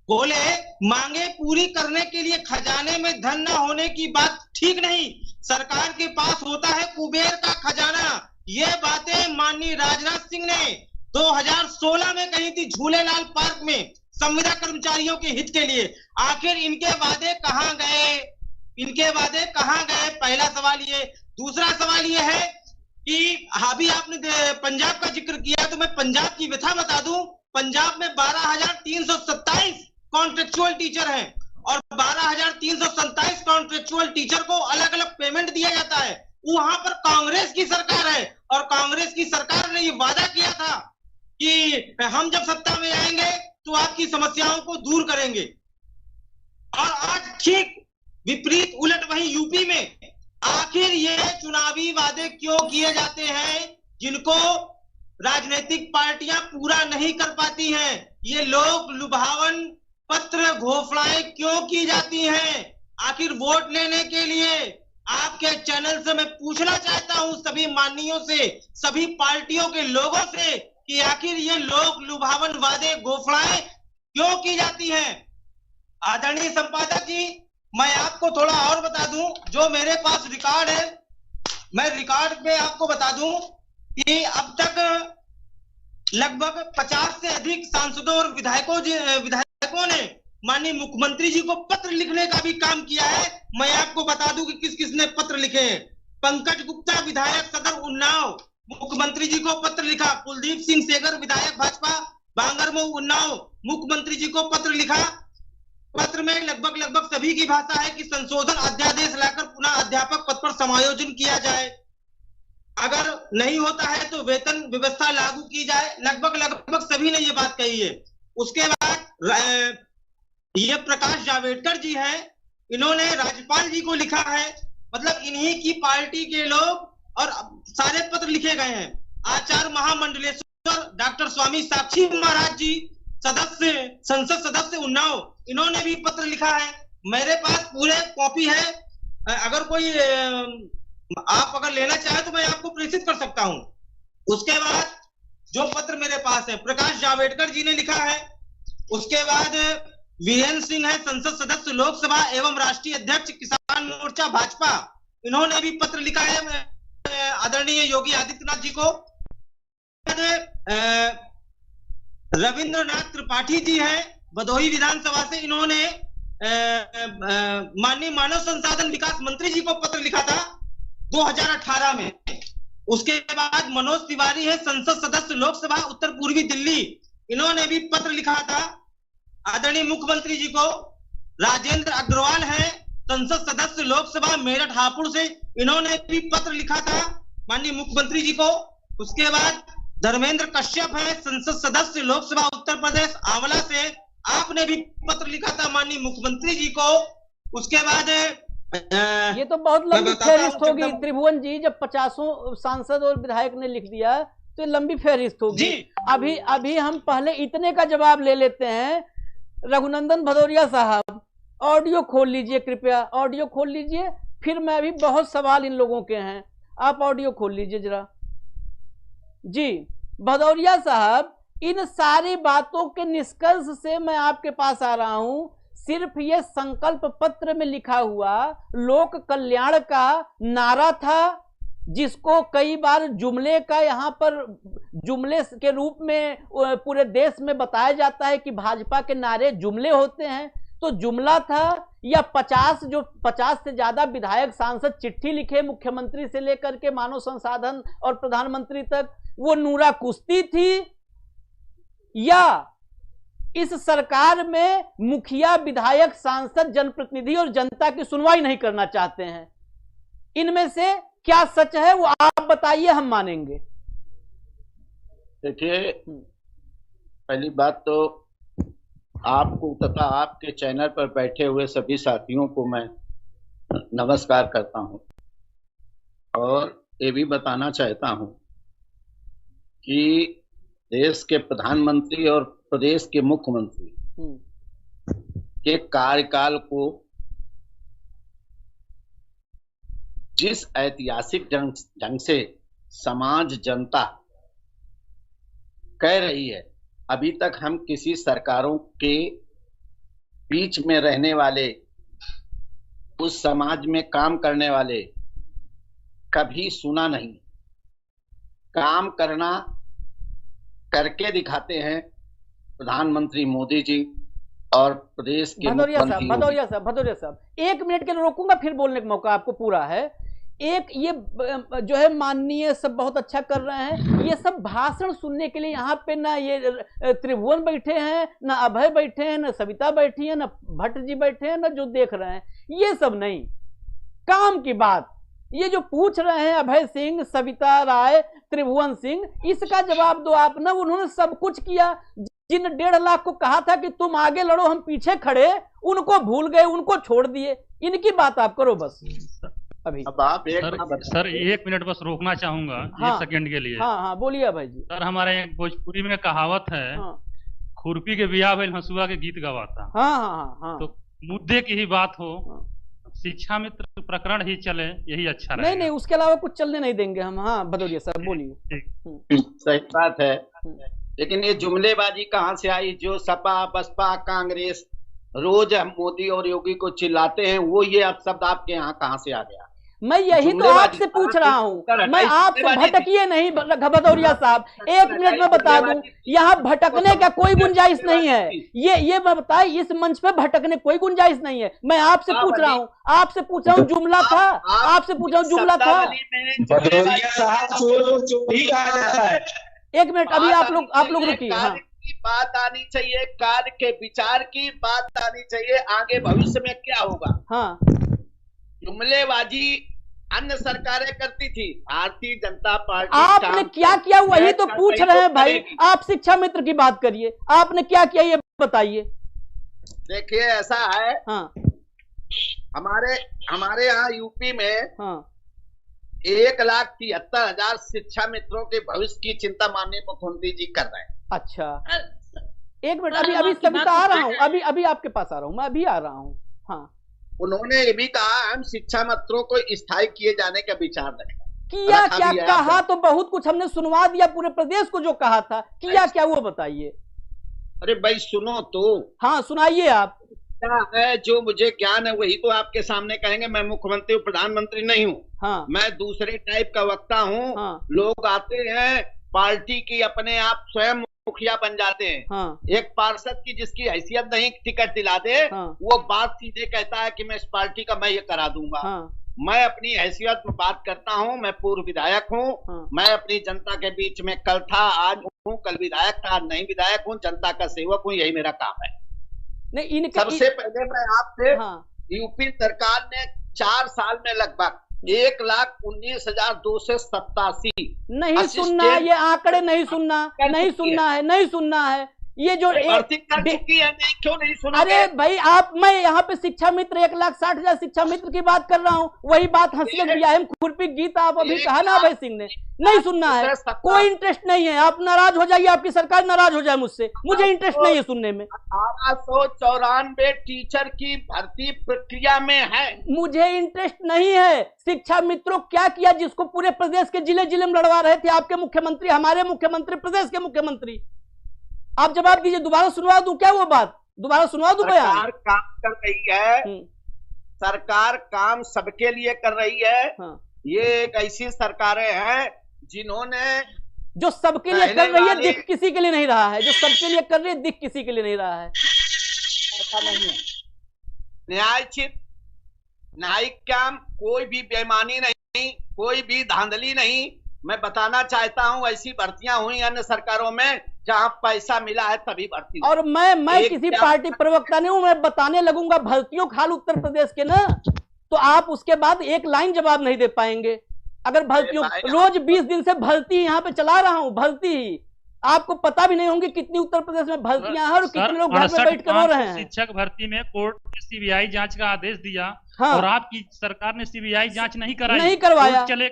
बोले, मांगे पूरी करने के लिए खजाने में धन न होने की बात ठीक नहीं, सरकार के पास होता है कुबेर का खजाना। ये बातें माननीय राजनाथ सिंह ने 2016 में कही थी झूलेलाल पार्क में संविदा कर्मचारियों के हित के लिए। आखिर इनके वादे कहां गए? इनके वादे कहां गए? पहला सवाल ये। दूसरा सवाल ये है कि अभी आपने पंजाब का जिक्र किया तो मैं पंजाब की व्यथा बता दूं। पंजाब में 12,327 कॉन्ट्रेक्चुअल टीचर हैं और 12,327 कॉन्ट्रेक्चुअल टीचर को अलग अलग पेमेंट दिया जाता है। वहां पर कांग्रेस की सरकार है और कांग्रेस की सरकार ने ये वादा किया था कि हम जब सत्ता में आएंगे तो आपकी समस्याओं को दूर करेंगे। और आज ठीक विपरीत उलट वहीं यूपी में। आखिर ये चुनावी वादे क्यों किए जाते हैं जिनको राजनीतिक पार्टियां पूरा नहीं कर पाती हैं? ये लोग लुभावन पत्र घोषणाएं क्यों की जाती हैं? आखिर वोट लेने के लिए आपके चैनल से मैं पूछना चाहता हूं सभी माननीयों से, सभी पार्टियों के लोगों से कि आखिर ये लोग लुभावन वादे घोषणाएं क्यों की जाती हैं? आदरणीय संपादक जी, मैं आपको थोड़ा और बता दूं, जो मेरे पास रिकॉर्ड है, मैं रिकॉर्ड पे आपको बता दूं कि अब तक लगभग 50 से अधिक सांसदों और विधायकों ने माननीय मुख्यमंत्री जी को पत्र लिखने का भी काम किया है। मैं आपको बता दूं कि किस किस ने पत्र लिखे हैं। पंकज गुप्ता विधायक सदर उन्नाव, मुख्यमंत्री जी को पत्र लिखा। कुलदीप सिंह सेंगर विधायक भाजपा बांगरमऊ उन्नाव, मुख्यमंत्री जी को पत्र लिखा। पत्र में लगभग सभी की भाषा है कि संशोधन अध्यादेश लाकर पुनः अध्यापक पद पर समायोजन किया जाए, अगर नहीं होता है तो वेतन व्यवस्था लागू की जाए। लगभग सभी ने ये बात कही है। उसके बाद ये प्रकाश जावड़ेकर जी हैं, इन्होंने राज्यपाल जी को लिखा है, मतलब इन्हीं की पार्टी के लोग और सारे पत्र लिखे गए हैं। आचार्य महामंडलेश्वर डॉक्टर स्वामी साक्षी महाराज जी, सदस्य, संसद सदस्य उन्नाव, इन्होंने भी पत्र लिखा है। मेरे पास पूरे कॉपी है, अगर कोई आप अगर लेना चाहे तो मैं आपको प्रेषित कर सकता हूं। उसके बाद जो पत्र मेरे पास है, प्रकाश जावड़ेकर जी ने लिखा है। उसके बाद वीरेंद्र सिंह है, संसद सदस्य लोकसभा एवं राष्ट्रीय अध्यक्ष किसान मोर्चा भाजपा, इन्होंने भी पत्र लिखा है आदरणीय योगी आदित्यनाथ जी को। रविंद्रनाथ त्रिपाठी जी हैं, भदोही विधानसभा से, इन्होंने माननीय मानव संसाधन विकास मंत्री जी को पत्र लिखा था 2018 में। उसके बाद मनोज तिवारी है, संसद सदस्य लोकसभा उत्तर पूर्वी दिल्ली, इन्होंने भी पत्र लिखा था आदरणीय मुख्यमंत्री जी को। राजेंद्र अग्रवाल है, संसद सदस्य लोकसभा मेरठ हापुड़ से, इन्होंने भी पत्र लिखा था माननीय मुख्यमंत्री जी को। उसके बाद धर्मेंद्र कश्यप है, संसद सदस्य लोकसभा उत्तर प्रदेश आंवला से, आपने भी पत्र लिखा था माननीय मुख्यमंत्री जी को। उसके बाद ये तो बहुत लंबी फहरिस्त होगी त्रिभुवन जी, जब 50 सांसद और विधायक ने लिख दिया तो लंबी फहरिस्त होगी। अभी हम पहले इतने का जवाब ले लेते हैं। रघुनंदन भदौरिया साहब, ऑडियो खोल लीजिए कृपया, ऑडियो खोल लीजिए, फिर मैं अभी बहुत सवाल इन लोगों के हैं, आप ऑडियो खोल लीजिए जरा। जी भदौरिया साहब, इन सारी बातों के निष्कर्ष से मैं आपके पास आ रहा हूं। सिर्फ ये संकल्प पत्र में लिखा हुआ लोक कल्याण का नारा था, जिसको कई बार जुमले का यहाँ पर जुमले के रूप में पूरे देश में बताया जाता है कि भाजपा के नारे जुमले होते हैं, तो जुमला था या 50 से ज्यादा विधायक सांसद चिट्ठी लिखे मुख्यमंत्री से लेकर के मानव संसाधन और प्रधानमंत्री तक, वो नूरा कुश्ती थी, या इस सरकार में मुखिया विधायक सांसद जनप्रतिनिधि और जनता की सुनवाई नहीं करना चाहते हैं? इनमें से क्या सच है वो आप बताइए, हम मानेंगे। देखिए, पहली बात तो आपको तथा आपके चैनल पर बैठे हुए सभी साथियों को मैं नमस्कार करता हूं, और ये भी बताना चाहता हूं कि देश के प्रधानमंत्री और प्रदेश के मुख्यमंत्री के कार्यकाल को जिस ऐतिहासिक ढंग से समाज जनता कह रही है, अभी तक हम किसी सरकारों के बीच में रहने वाले, उस समाज में काम करने वाले कभी सुना नहीं। काम करना करके दिखाते हैं प्रधानमंत्री मोदी जी और प्रदेश के भदौरिया साहब 1 मिनट के लिए रोकूंगा, फिर बोलने का मौका आपको पूरा है। एक ये जो है माननीय सब बहुत अच्छा कर रहे हैं, ये सब भाषण सुनने के लिए यहाँ पे ना ये त्रिभुवन बैठे हैं, ना अभय बैठे हैं, ना सविता बैठी है, ना भट्ट जी बैठे हैं, ना जो देख रहे हैं, ये सब नहीं, काम की बात। ये जो पूछ रहे हैं अभय सिंह, सविता राय, त्रिभुवन सिंह, इसका जवाब दो आप ना। उन्होंने सब कुछ किया, जिन 1.5 लाख को कहा था कि तुम आगे लड़ो हम पीछे खड़े, उनको भूल गए, उनको छोड़ दिए। इनकी बात आप करो बस अभी। अब आप सर 1 मिनट बस रोकना चाहूंगा, 1 सेकंड के लिए। हाँ बोलिए भाई जी। सर हमारे यहाँ भोजपुरी में कहावत है, खुरपी के बिया भइल हंसुआ के गीत गवाता। हाँ। तो मुद्दे की ही बात हो, शिक्षा मित्र प्रकरण ही चले, यही अच्छा रहेगा। नहीं, उसके अलावा कुछ चलने नहीं देंगे हम। हाँ भदौरिया साहब बोलिए। सही बात है, लेकिन ये जुमलेबाजी कहाँ से आई? जो सपा बसपा कांग्रेस रोज मोदी और योगी को चिल्लाते हैं, वो ये अब शब्द आपके यहाँ कहाँ से आ गया? मैं यही तो आपसे पूछ रहा हूँ, मैं आपसे भटकिए नहीं भदौरिया साहब। 1 मिनट में बता दूं, यहाँ भटकने का कोई गुंजाइश नहीं है। ये मैं बताए, इस मंच पे भटकने कोई गुंजाइश नहीं है। मैं आपसे पूछ रहा हूँ, जुमला था, आपसे पूछ रहा हूँ, जुमला था। 1 मिनट अभी आप लोग रुकिए। हाँ, बात आनी चाहिए, कार्य के विचार की बात आनी चाहिए, आगे भविष्य में क्या होगा। हाँ, जुमलेबाजी अन्य सरकारें करती थी, भारतीय जनता पार्टी आपने क्या किया वही तो पूछ रहे हैं भाई। आप शिक्षा मित्र की बात करिए, आपने क्या किया ये बताइए। देखिए ऐसा है, हाँ, हमारे यहाँ यूपी में हाँ, 1,73,000 शिक्षा मित्रों के भविष्य की चिंता माननीय मुख्यमंत्री जी कर रहे हैं। अच्छा, एक मिनट, अभी सविता आ रहा हूँ, अभी आपके पास आ रहा हूँ, मैं अभी आ रहा हूँ। हाँ, उन्होंने ये भी कहा हम शिक्षा मित्रों को स्थायी किए जाने का विचार रखें। किया क्या? कहा तो बहुत कुछ हमने सुनवा दिया पूरे प्रदेश को, जो कहा था किया क्या वो बताइए। अरे भाई सुनो तो। हाँ सुनाइए आप। क्या है जो मुझे ज्ञान है वही तो आपके सामने कहेंगे। मैं मुख्यमंत्री प्रधानमंत्री नहीं हूँ। हाँ, मैं दूसरे टाइप का वक्ता हूँ। हाँ, लोग आते हैं पार्टी की, अपने आप स्वयं मुखिया बन जाते हैं। हाँ, एक पार्षद की जिसकी हैसियत नहीं टिकट दिला दे, हाँ, वो वो बात सीधे कहता है कि मैं इस पार्टी का मैं ये करा दूंगा। हाँ, मैं अपनी हैसियत में बात करता हूँ। मैं पूर्व विधायक हूँ। हाँ, मैं अपनी जनता के बीच में कल था, आज हूँ, कल विधायक था, आज नहीं विधायक हूँ, जनता का सेवक हूँ, यही मेरा काम है। नहीं सबसे पहले मैं आपसे, हाँ, यूपी सरकार ने 4 साल में लगभग 1,19,287 नहीं सुनना है ये आंकड़े, नहीं सुनना, नहीं सुनना है, नहीं सुनना है ये जो भर्ती कर चुकी है। नहीं, क्यों नहीं सुना? अरे भाई आप, मैं यहाँ पे शिक्षा मित्र 1,60,000 शिक्षा मित्र की बात कर रहा हूँ। वही बात हंसियत व्यायाम खुरपी गीत आप अभी कहा ना अभय सिंह ने, नहीं सुनना है, कोई इंटरेस्ट नहीं है। आप नाराज हो जाइए, आपकी सरकार नाराज हो जाए मुझसे, मुझे इंटरेस्ट नहीं है सुनने में। 1894 टीचर की भर्ती प्रक्रिया में है, मुझे इंटरेस्ट नहीं है। शिक्षा मित्रों क्या किया जिसको पूरे प्रदेश के जिले जिले में लड़वा रहे थे आपके मुख्यमंत्री, हमारे मुख्यमंत्री, प्रदेश के मुख्यमंत्री। आप जवाब दीजिए, दोबारा सुनवा दूं क्या वो बात? दोबारा सुनवा दूं बयान? सरकार काम कर रही है, सरकार काम सबके लिए कर रही है। हाँ। ये एक ऐसी सरकारें हैं जिन्होंने, जो सबके लिए कर रही है दिख किसी के लिए नहीं रहा है, जो सबके लिए कर रही है दिख किसी के लिए नहीं रहा है। ऐसा नहीं है। न्यायचित न्यायिक काम, कोई भी बेईमानी नहीं, कोई भी धांधली नहीं। मैं बताना चाहता हूं ऐसी भर्तियां हुई अन्य सरकारों में जहां पैसा मिला है तभी भर्ती। और मैं किसी पार्टी प्रवक्ता नहीं हूं, मैं बताने लगूंगा भर्तियों खाल उत्तर प्रदेश के ना, तो आप उसके बाद एक लाइन जवाब नहीं दे पाएंगे। अगर भर्तियों, रोज 20 दिन से भर्ती यहाँ पे चला रहा हूँ, भर्ती ही आपको पता भी नहीं होंगी कितनी उत्तर प्रदेश में भर्तियां हैं और कितने लोग घर में बैठ कर रो रहे हैं। शिक्षक भर्ती में कोर्ट ने सीबीआई जांच का आदेश दिया। हाँ। और आपकी सरकार ने सीबीआई जांच नहीं कराई, नहीं करवाया। चले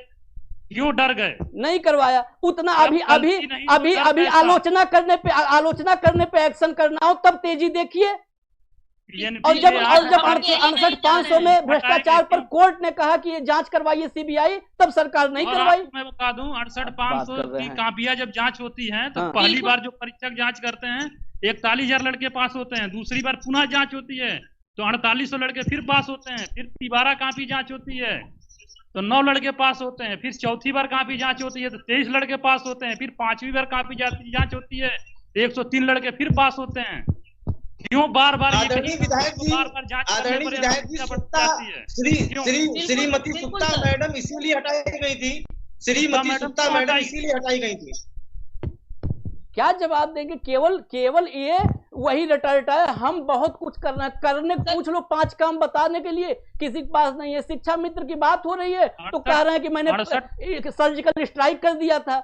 क्यों डर गए? नहीं करवाया। उतना अभी आलोचना करने पे एक्शन करना हो तब तेजी देखिए। और जब 68,500 में भ्रष्टाचार पर कोर्ट ने कहा कि ये जांच करवाइए सीबीआई, तब सरकार नहीं करवाई। मैं बता दूं 68,500 की कापियां जब जांच होती हैं तो पहली बार जो परीक्षक जांच करते हैं 41,000 लड़के पास होते हैं, दूसरी बार पुनः जांच होती है तो 4800 लड़के फिर पास होते हैं, फिर 12 कापी जांच होती है तो 9 लड़के पास होते हैं, फिर चौथी बार कापी जांच होती है तो 23 लड़के पास होते हैं, फिर 5वीं बार कापी जांच होती है 103 लड़के फिर पास होते हैं। क्यों बार बार आदरणीय विधायक जी, श्रीमती सुप्ता मैडम इसीलिए हटाई गई थी, श्रीमती सुप्ता मैडम इसीलिए हटाई गई थी। क्या जवाब देंगे? केवल ये वही रटा है। हम बहुत कुछ करने पूछ लो 5 काम बताने के लिए किसी के पास नहीं है। शिक्षा मित्र की बात हो रही है तो कह रहे हैं कि मैंने सर्जिकल स्ट्राइक कर दिया था।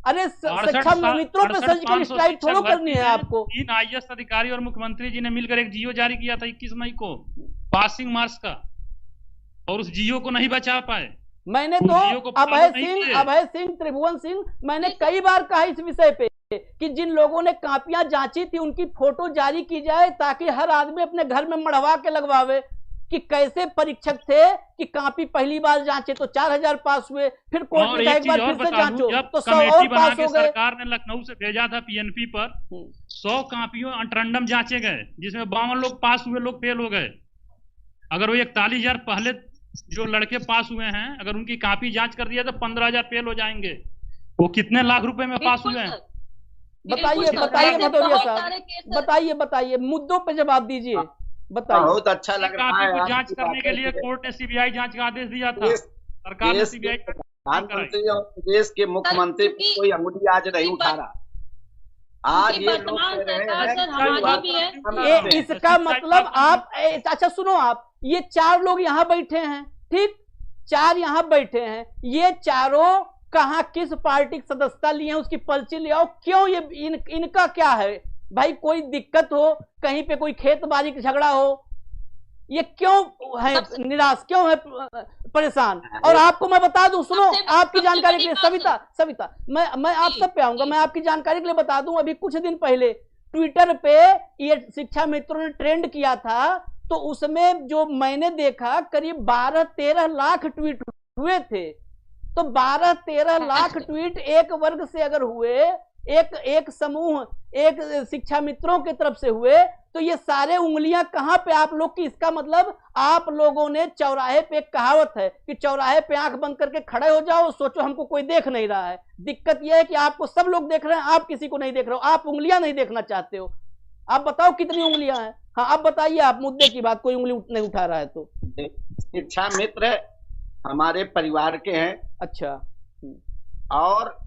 अरे शिक्षा मित्रों पे सर्जिकल स्ट्राइक थोड़ा करनी है आपको। 3 IAS अधिकारी और मुख्यमंत्री जी ने मिलकर एक जियो जारी किया था 21 मई को पासिंग मार्क्स का, और उस जियो को नहीं बचा पाए। मैंने तो अभय सिंह त्रिभुवन सिंह मैंने कई बार कहा इस विषय पे कि जिन लोगों ने कापियां जांची थी उनकी फोटो जारी की जाए ताकि हर आदमी अपने घर में मढ़वा के लगवावे कि कैसे परीक्षक थे कि कापी पहली बार जांचे तो 4,000 पास हुए, फिर कोर्ट ने एक बार फिर से जांचो तो 100 और पास हो गए। सरकार ने लखनऊ से भेजा था PNP पर 100 कापियों अंतरंडम जांचे गए जिसमें 52 लोग पास हुए, लोग फेल हो गए। अगर वो 41,000 पहले जो लड़के पास हुए हैं अगर उनकी कापी जांच कर दिया तो 15,000 फेल हो जाएंगे। वो कितने लाख रुपए में पास हुए हैं? बताइए भदौरिया साहब, बताइए मुद्दों पे जवाब दीजिए, बताइए। बहुत अच्छा लग रहा है। कापी को जांच करने के लिए कोर्ट ने सीबीआई जांच का आदेश दिया था, सरकार ने सीबीआई प्रधानमंत्री और प्रदेश के मुख्यमंत्री कोई अंगुली आज नहीं उठा रहा। आज ये लोग इसका मतलब आप, अच्छा सुनो, आप ये 4 लोग यहाँ बैठे हैं, ठीक, 4 यहाँ बैठे हैं, ये चारों कहाँ किस पार्टी की सदस्यता लिए हैं उसकी पर्ची ले आओ। क्यों ये इनका क्या है? भाई कोई दिक्कत हो, कहीं पे कोई खेत बाड़ी का झगड़ा हो, ये क्यों है निराश, क्यों है परेशान? और आपको मैं बता दूं, सुनो आपकी जानकारी के लिए, सविता मैं आप सब पे आऊंगा, मैं आपकी जानकारी के लिए बता दूं, अभी कुछ दिन पहले ट्विटर पे ये शिक्षा मित्रों ने ट्रेंड किया था, तो उसमें जो मैंने देखा करीब 12-13 लाख ट्वीट हुए थे। तो 12-13 लाख ट्वीट एक वर्ग से अगर हुए, एक समूह, एक शिक्षा मित्रों की तरफ से हुए, तो ये सारे उंगलियां कहां पे आप लोग की? इसका मतलब आप लोगों ने चौराहे पे, एक कहावत है कि चौराहे पे आंख बंद करके खड़े हो जाओ, सोचो हमको कोई देख नहीं रहा है। दिक्कत यह है कि आपको सब लोग देख रहे हैं, आप किसी को नहीं देख रहे हो, आप उंगलियां नहीं देखना चाहते हो। आप बताओ कितनी उंगलियां हैं? हाँ आप बताइए, आप मुद्दे की बात, कोई उंगली नहीं उठा रहा है तो। शिक्षा मित्र हमारे परिवार के हैं। अच्छा। और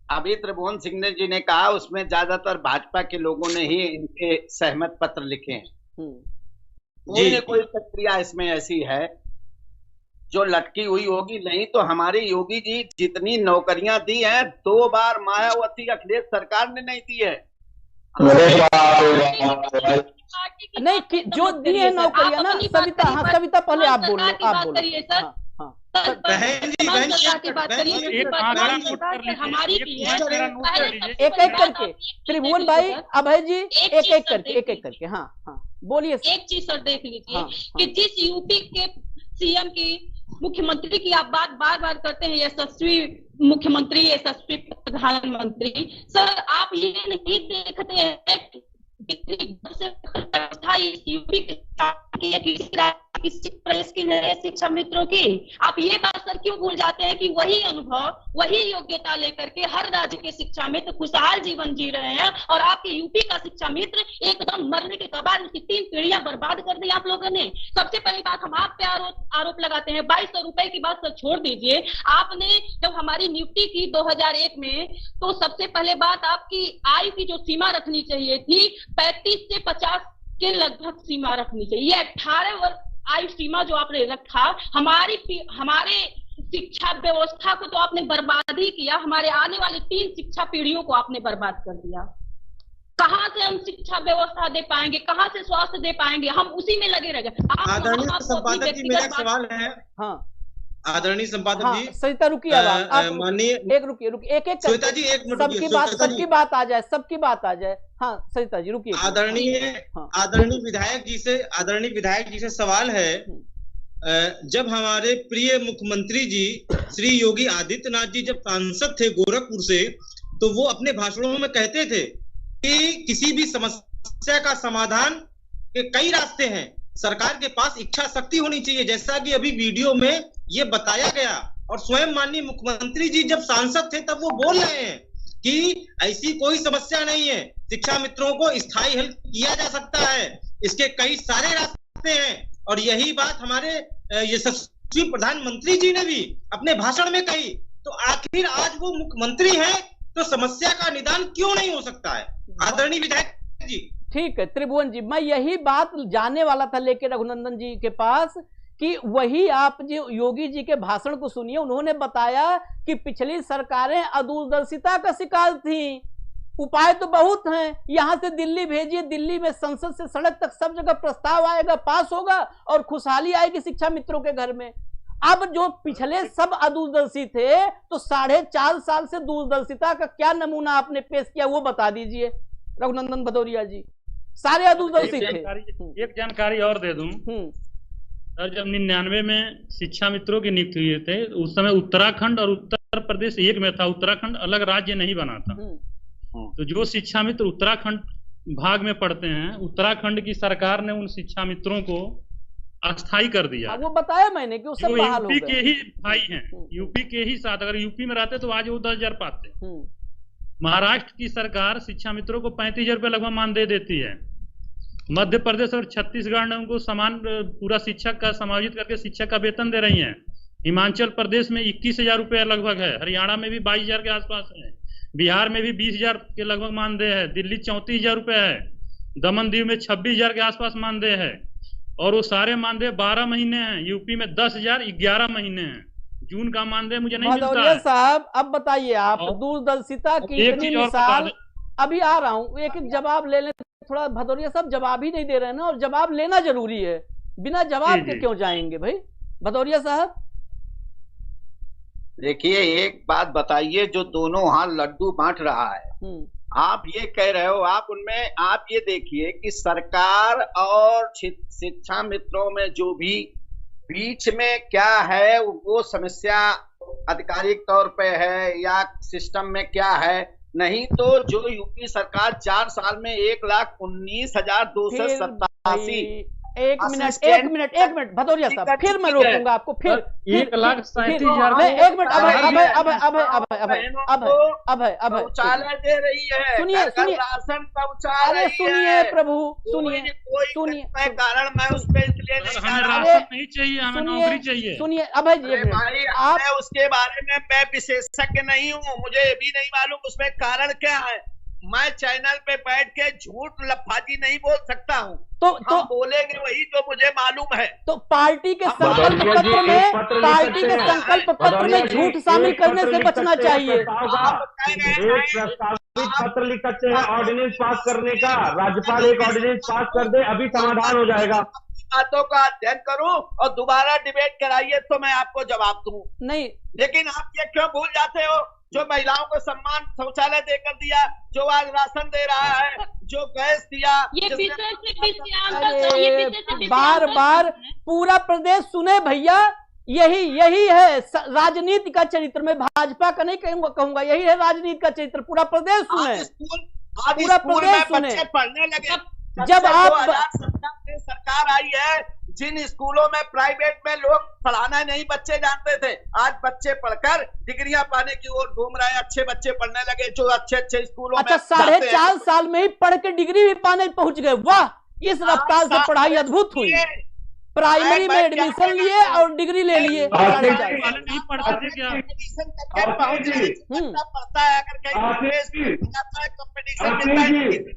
अभी त्रिभुवन सिंह जी ने कहा उसमें ज्यादातर भाजपा के लोगों ने ही इनके सहमत पत्र लिखे हैं। कोई प्रक्रिया इसमें ऐसी है जो लटकी हुई होगी, नहीं तो हमारे योगी जी जितनी नौकरियां दी हैं 2 बार मायावती अखिलेश सरकार ने नहीं दी है। नहीं कि जो दी है नौकरियां ना सविता, हाँ सविता पहले आप बोलो, आप बोलो। हमारी एक एक करके त्रिभुवन भाई, अभय जी, एक एक करके हाँ बोलिए। एक चीज सर देख लीजिए कि जिस यूपी के सीएम की, मुख्यमंत्री की आप बात बार बार करते हैं, यशस्वी मुख्यमंत्री, यशस्वी प्रधानमंत्री, सर आप ये नहीं देखते हैं यूपी किसी प्रदेश की शिक्षा मित्रों की? आप ये बात सर क्यों भूल जाते हैं कि वही अनुभव, वही योग्यता लेकर के हर राज्य के शिक्षा मित्र खुशहाल जीवन जी रहे हैं, और आपके यूपी का शिक्षा मित्र एकदम मरने के कगार, उसकी 3 पीढ़ियां बर्बाद कर दी आप लोगों ने। सबसे पहली बात, हम आप पे आरोप लगाते हैं। 2200 रुपए की बात सर छोड़ दीजिए, आपने जब हमारी नियुक्ति की 2001 में, तो सबसे पहले बात आपकी आय की जो सीमा रखनी चाहिए थी 35 से 50 के लगभग सीमा रखनी चाहिए। 18 वर्ष आयु सीमा जो आपने रखा, हमारे शिक्षा व्यवस्था को तो आपने बर्बाद ही किया, हमारे आने वाली 3 शिक्षा पीढ़ियों को आपने बर्बाद कर दिया। कहां से हम शिक्षा व्यवस्था दे पाएंगे, कहां से स्वास्थ्य दे पाएंगे? हम उसी में लगे रह गए। आदरणीय संपादक जी, मेरा एक सवाल है। हाँ आदरणीय संपादक जी, सविता रुकिए, माननीय एक रुकिए एक एक सविता जी, एक मिनट, सबकी बात आ जाए, सबकी बात आ जाए। हाँ सविता जी रुकिए। आदरणीय विधायक जी से सवाल है, जब हमारे प्रिय मुख्यमंत्री जी श्री योगी आदित्यनाथ जी जब सांसद थे गोरखपुर से, तो वो अपने भाषणों में कहते थे कि किसी भी समस्या का समाधान के कई रास्ते हैं, सरकार के पास इच्छा शक्ति होनी चाहिए, जैसा कि अभी वीडियो में ये बताया गया। और स्वयं माननीय मुख्यमंत्री जी जब सांसद थे तब वो बोल रहे हैं कि ऐसी कोई समस्या नहीं है, शिक्षा मित्रों को स्थायी हल किया जा सकता है, इसके कई सारे रास्ते हैं। और यही बात हमारे यशस्वी प्रधानमंत्री जी ने भी अपने भाषण में कही। तो आखिर आज वो मुख्यमंत्री हैं, तो समस्या का निदान क्यों नहीं हो सकता है? आदरणीय विधायक जी। ठीक है त्रिभुवन जी, मैं यही बात जाने वाला था लेके रघुनंदन जी के पास, कि वही आप जो योगी जी के भाषण को सुनिए। उन्होंने बताया कि पिछली सरकारें अदूरदर्शिता का शिकार थी, उपाय तो बहुत हैं, यहां से दिल्ली भेजिए, दिल्ली में संसद से सड़क तक सब जगह प्रस्ताव आएगा, पास होगा और खुशहाली आएगी शिक्षा मित्रों के घर में। अब जो पिछले सब अदूरदर्शी थे, तो 4.5 साल से दूरदर्शिता का क्या नमूना आपने पेश किया वो बता दीजिए रघुनंदन भदौरिया जी। सारे अदूरदर्शी थे। एक जानकारी और दे दूं, और जब 99 में शिक्षा मित्रों की नियुक्ति हुए थे, उस समय उत्तराखंड और उत्तर प्रदेश एक में था, उत्तराखंड अलग राज्य नहीं बना था। तो जो शिक्षा मित्र उत्तराखंड भाग में पढ़ते हैं, उत्तराखंड की सरकार ने उन शिक्षा मित्रों को अस्थायी कर दिया। वो बताया मैंने कि उससे बहाल हो गए। यूपी के ही भाई हैं, यूपी के ही साथ, अगर यूपी में रहते तो आज वो 10,000 पाते। महाराष्ट्र की सरकार शिक्षा मित्रों को 35,000 रुपये लगभग मानदेय देती है। मध्य प्रदेश और छत्तीसगढ़ ने उनको समान पूरा शिक्षक का समायोजित करके शिक्षक का वेतन दे रही हैं। हिमाचल प्रदेश में 21,000 रुपये लगभग है, हरियाणा में भी 22,000 के आसपास है, बिहार में भी 20,000 के लगभग मानदेय है, दिल्ली 34,000 रुपये है, दमन दीव में 26,000 के आसपास मानदेय है, और वो सारे मानदेय 12 महीने हैं। यूपी में 10,000 11 महीने हैं। जून का मानदेय मुझे नहीं मिलता है। साहब अब बताइए, आप दूरदर्शिता की इतनी मिसाल अभी आ रहा हूं, एक एक जवाब ले लें। थोड़ा भदौरिया साहब जवाब ही नहीं दे रहे हैं ना, और जवाब लेना जरूरी है, बिना जवाब के क्यों जाएंगे भाई भदौरिया साहब? देखिए, एक बात बताइए, जो दोनों हाथ लड्डू बांट रहा है, आप ये कह रहे हो, आप उनमें आप ये देखिए कि सरकार और शिक्षा मित्रों में जो भी बीच में क्या है, वो समस्या आधिकारिक तौर पे है या सिस्टम में क्या है, नहीं तो जो यूपी सरकार 4 साल में 1,19,287 एक मिनट भदौरिया साहब, फिर मैं रोकूंगा आपको, फिर 1,37,000 एक मिनट। अब शौचालय दे रही है, सुनिए राशन पहुंचा रही है। सुनिए प्रभु, सुनिए कारण मैं उस पर इसलिए हमें राशन नहीं चाहिए, हमें नौकरी चाहिए। सुनिए अभय जी, भाई आप उसके बारे में मैं विशेषज्ञ नहीं हूँ, मुझे ये भी नहीं मालूम उसमें कारण क्या है। मैं चैनल पे बैठ के झूठ लफाजी नहीं बोल सकता हूँ, तो बोलेंगे वही जो मुझे मालूम है। तो पार्टी के संकल्प पत्र में झूठ शामिल करने से बचना चाहिए। पत्र लिख सकते हैं ऑर्डिनेंस पास करने का, राज्यपाल एक ऑर्डिनेंस पास कर दे, अभी समाधान हो जाएगा। बातों का अध्ययन करूं और दोबारा डिबेट कराइए तो मैं आपको जवाब दूं। नहीं, लेकिन आप ये क्यों भूल जाते हो, जो महिलाओं को सम्मान शौचालय देकर दिया, जो आज राशन दे रहा है, जो गैस दिया, बार बार पूरा प्रदेश सुने भैया, यही है राजनीति का चरित्र। मैं भाजपा का नहीं कहूंगा, यही है राजनीति का चरित्र। पूरा प्रदेश सुने, पूरा प्रदेश सुने। पढ़ने लगे जब आप सरकार आई है, जिन स्कूलों में प्राइवेट में लोग पढ़ाना नहीं बच्चे जानते थे, आज बच्चे पढ़कर डिग्रियां पाने की ओर घूम रहे हैं। अच्छे बच्चे पढ़ने लगे जो अच्छे स्कूलों में। 4.5 साल में ही पढ़ के डिग्री भी पाने पहुंच गए। वाह, इस रफ्तार से पढ़ाई अद्भुत हुई। प्राइमरी में एडमिशन लिए और डिग्री ले लिए।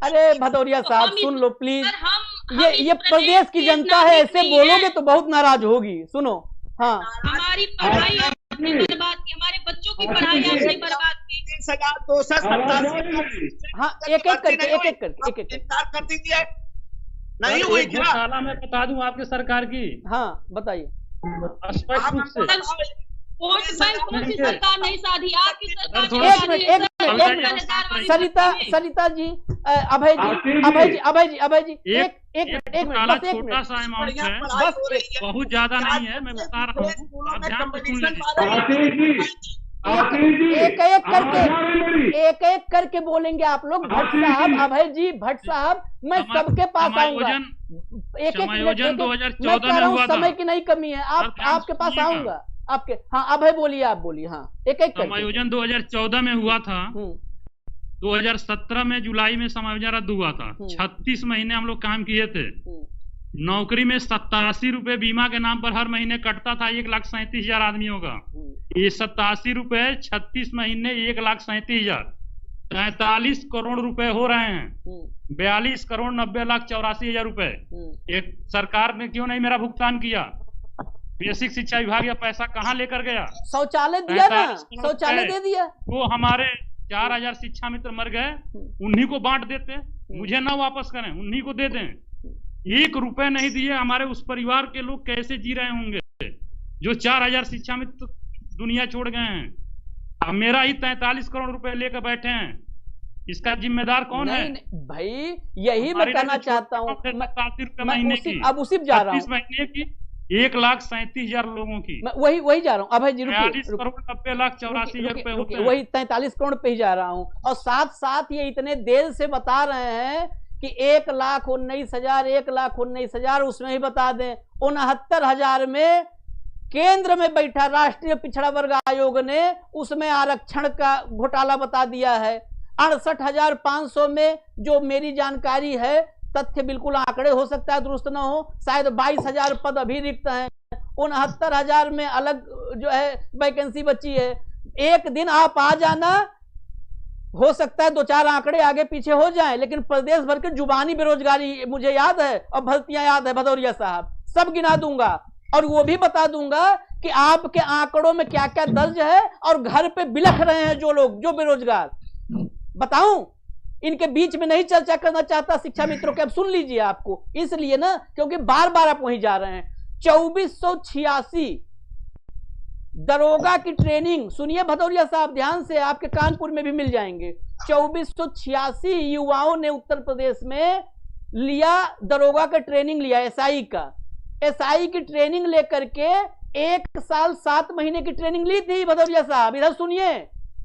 अरे भदौरिया साहब सुन लो प्लीज, ये प्रदेश की जनता है, ऐसे बोलोगे तो बहुत नाराज होगी। सुनो, हाँ, हमारी पढ़ाई आपने बर्बाद की, हमारे बच्चों की पढ़ाई आपने बर्बाद की। 3,287 हाँ, एक एक करके कर दीजिए। नहीं हुई क्या? साला मैं बता दूं आपकी सरकार की। हाँ बताइए। स्पष्ट रूप से कौन सी सरकार नहीं साधी, आपकी सरकार। सरिता जी, अभय जी, एक मिनट, छोटा सा अमाउंट है, बहुत ज्यादा नहीं है, मैं बता रहा हूँ, आप ध्यान से सुन लीजिए। एक एक करके बोलेंगे आप लोग। भट्ट साहब, अभय जी, भट्ट साहब, मैं सबके पास आऊंगा। एक समायोजन 2014 में हुआ था। समय की नहीं कमी है, आपके पास आऊंगा आपके। हाँ अभय बोलिए, आप बोलिए। हाँ, एक एक समायोजन 2014 में हुआ था। 2017 में जुलाई में समायोजन रद्द हुआ था। 36 महीने हम लोग काम किए थे। नौकरी में 87 रुपए बीमा के नाम पर हर महीने कटता था 1,37,000 आदमियों का। ये 87 रुपए 36 महीने 1,37,000, 43 करोड़ रुपए हो रहे हैं। 42 करोड़ 90,84,000 रुपए एक सरकार ने क्यों नहीं मेरा भुगतान किया? बेसिक शिक्षा विभाग या पैसा कहाँ लेकर गया? शौचालय दिया ना, शौचालय दे दिया। वो हमारे 4,000 शिक्षा मित्र मर गए, उन्हीं को बांट देते, मुझे ना वापस करें, उन्हीं को दे दें। 1 रुपए नहीं दिए। हमारे उस परिवार के लोग कैसे जी रहे होंगे जो 4,000 शिक्षा मित्र दुनिया छोड़ गए हैं? अब मेरा ही 43 करोड़ रुपए लेकर बैठे हैं, इसका जिम्मेदार कौन है? भाई यही मैं कहना चाहता हूँ। 87 रुपए महीने की, अब उसी जा रहा हूँ, 36 महीने की 1,37,000 लोगों की, वही जा रहा हूँ। अभय जी, 42 करोड़ 90,84,000 रुपए होते हैं। वही 43 करोड़ पे ही जा रहा हूँ। और साथ ये इतने देर से बता रहे हैं कि 1,19,000, 1,19,000, उसमें ही बता दें 69,000 में केंद्र में बैठा राष्ट्रीय पिछड़ा वर्ग आयोग ने उसमें आरक्षण का घोटाला बता दिया है। 68,500 में जो मेरी जानकारी है, तथ्य बिल्कुल आंकड़े हो सकता है दुरुस्त न हो, शायद 22,000 पद अभी रिक्त हैं। 69,000 में अलग जो है वैकेंसी बची है। एक दिन आप आ जाना, हो सकता है 2-4 आंकड़े आगे पीछे हो जाएं, लेकिन प्रदेश भर के जुबानी बेरोजगारी मुझे याद है और भर्तियां याद है भदौरिया साहब, सब गिना दूंगा और वो भी बता दूंगा कि आपके आंकड़ों में क्या क्या दर्ज है और घर पे बिलख रहे हैं जो लोग, जो बेरोजगार। बताऊं, इनके बीच में नहीं चर्चा करना चाहता शिक्षा मित्रों के। अब सुन लीजिए आपको, इसलिए ना क्योंकि बार बार आप वहीं जा रहे हैं। 2486 दरोगा की ट्रेनिंग, सुनिए भदौरिया साहब ध्यान से, आपके कानपुर में भी मिल जाएंगे। 2486 युवाओं ने उत्तर प्रदेश में लिया दरोगा का ट्रेनिंग लिया, एसआई का। एसआई की ट्रेनिंग लेकर के 1 साल 7 महीने की ट्रेनिंग ली थी भदौरिया साहब, इधर सुनिए।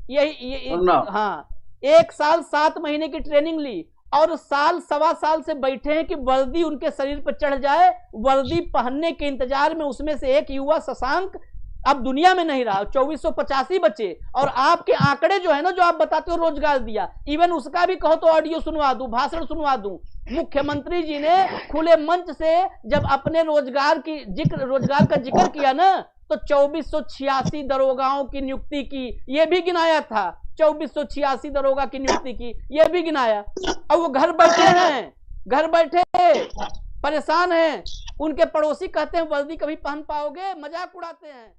यही हाँ, 1 साल 7 महीने की ट्रेनिंग ली और साल सवा साल से बैठे हैं कि वर्दी उनके शरीर पर चढ़ जाए, वर्दी पहनने के इंतजार में। उसमें से एक युवा शशांक अब दुनिया में नहीं रहा, 2485 बचे। और आपके आंकड़े जो है ना, जो आप बताते हो रोजगार दिया, इवन उसका भी कहो तो ऑडियो सुनवा दूं, भाषण सुनवा दूं। मुख्यमंत्री जी ने खुले मंच से जब अपने रोजगार का जिक्र किया ना, तो 2486 दरोगाओं की नियुक्ति की, यह भी गिनाया था। 2486 दरोगा की नियुक्ति की, यह भी गिनाया। और वो घर बैठे हैं, घर बैठे परेशान हैं। उनके पड़ोसी कहते हैं वर्दी कभी पहन पाओगे, मजाक उड़ाते हैं।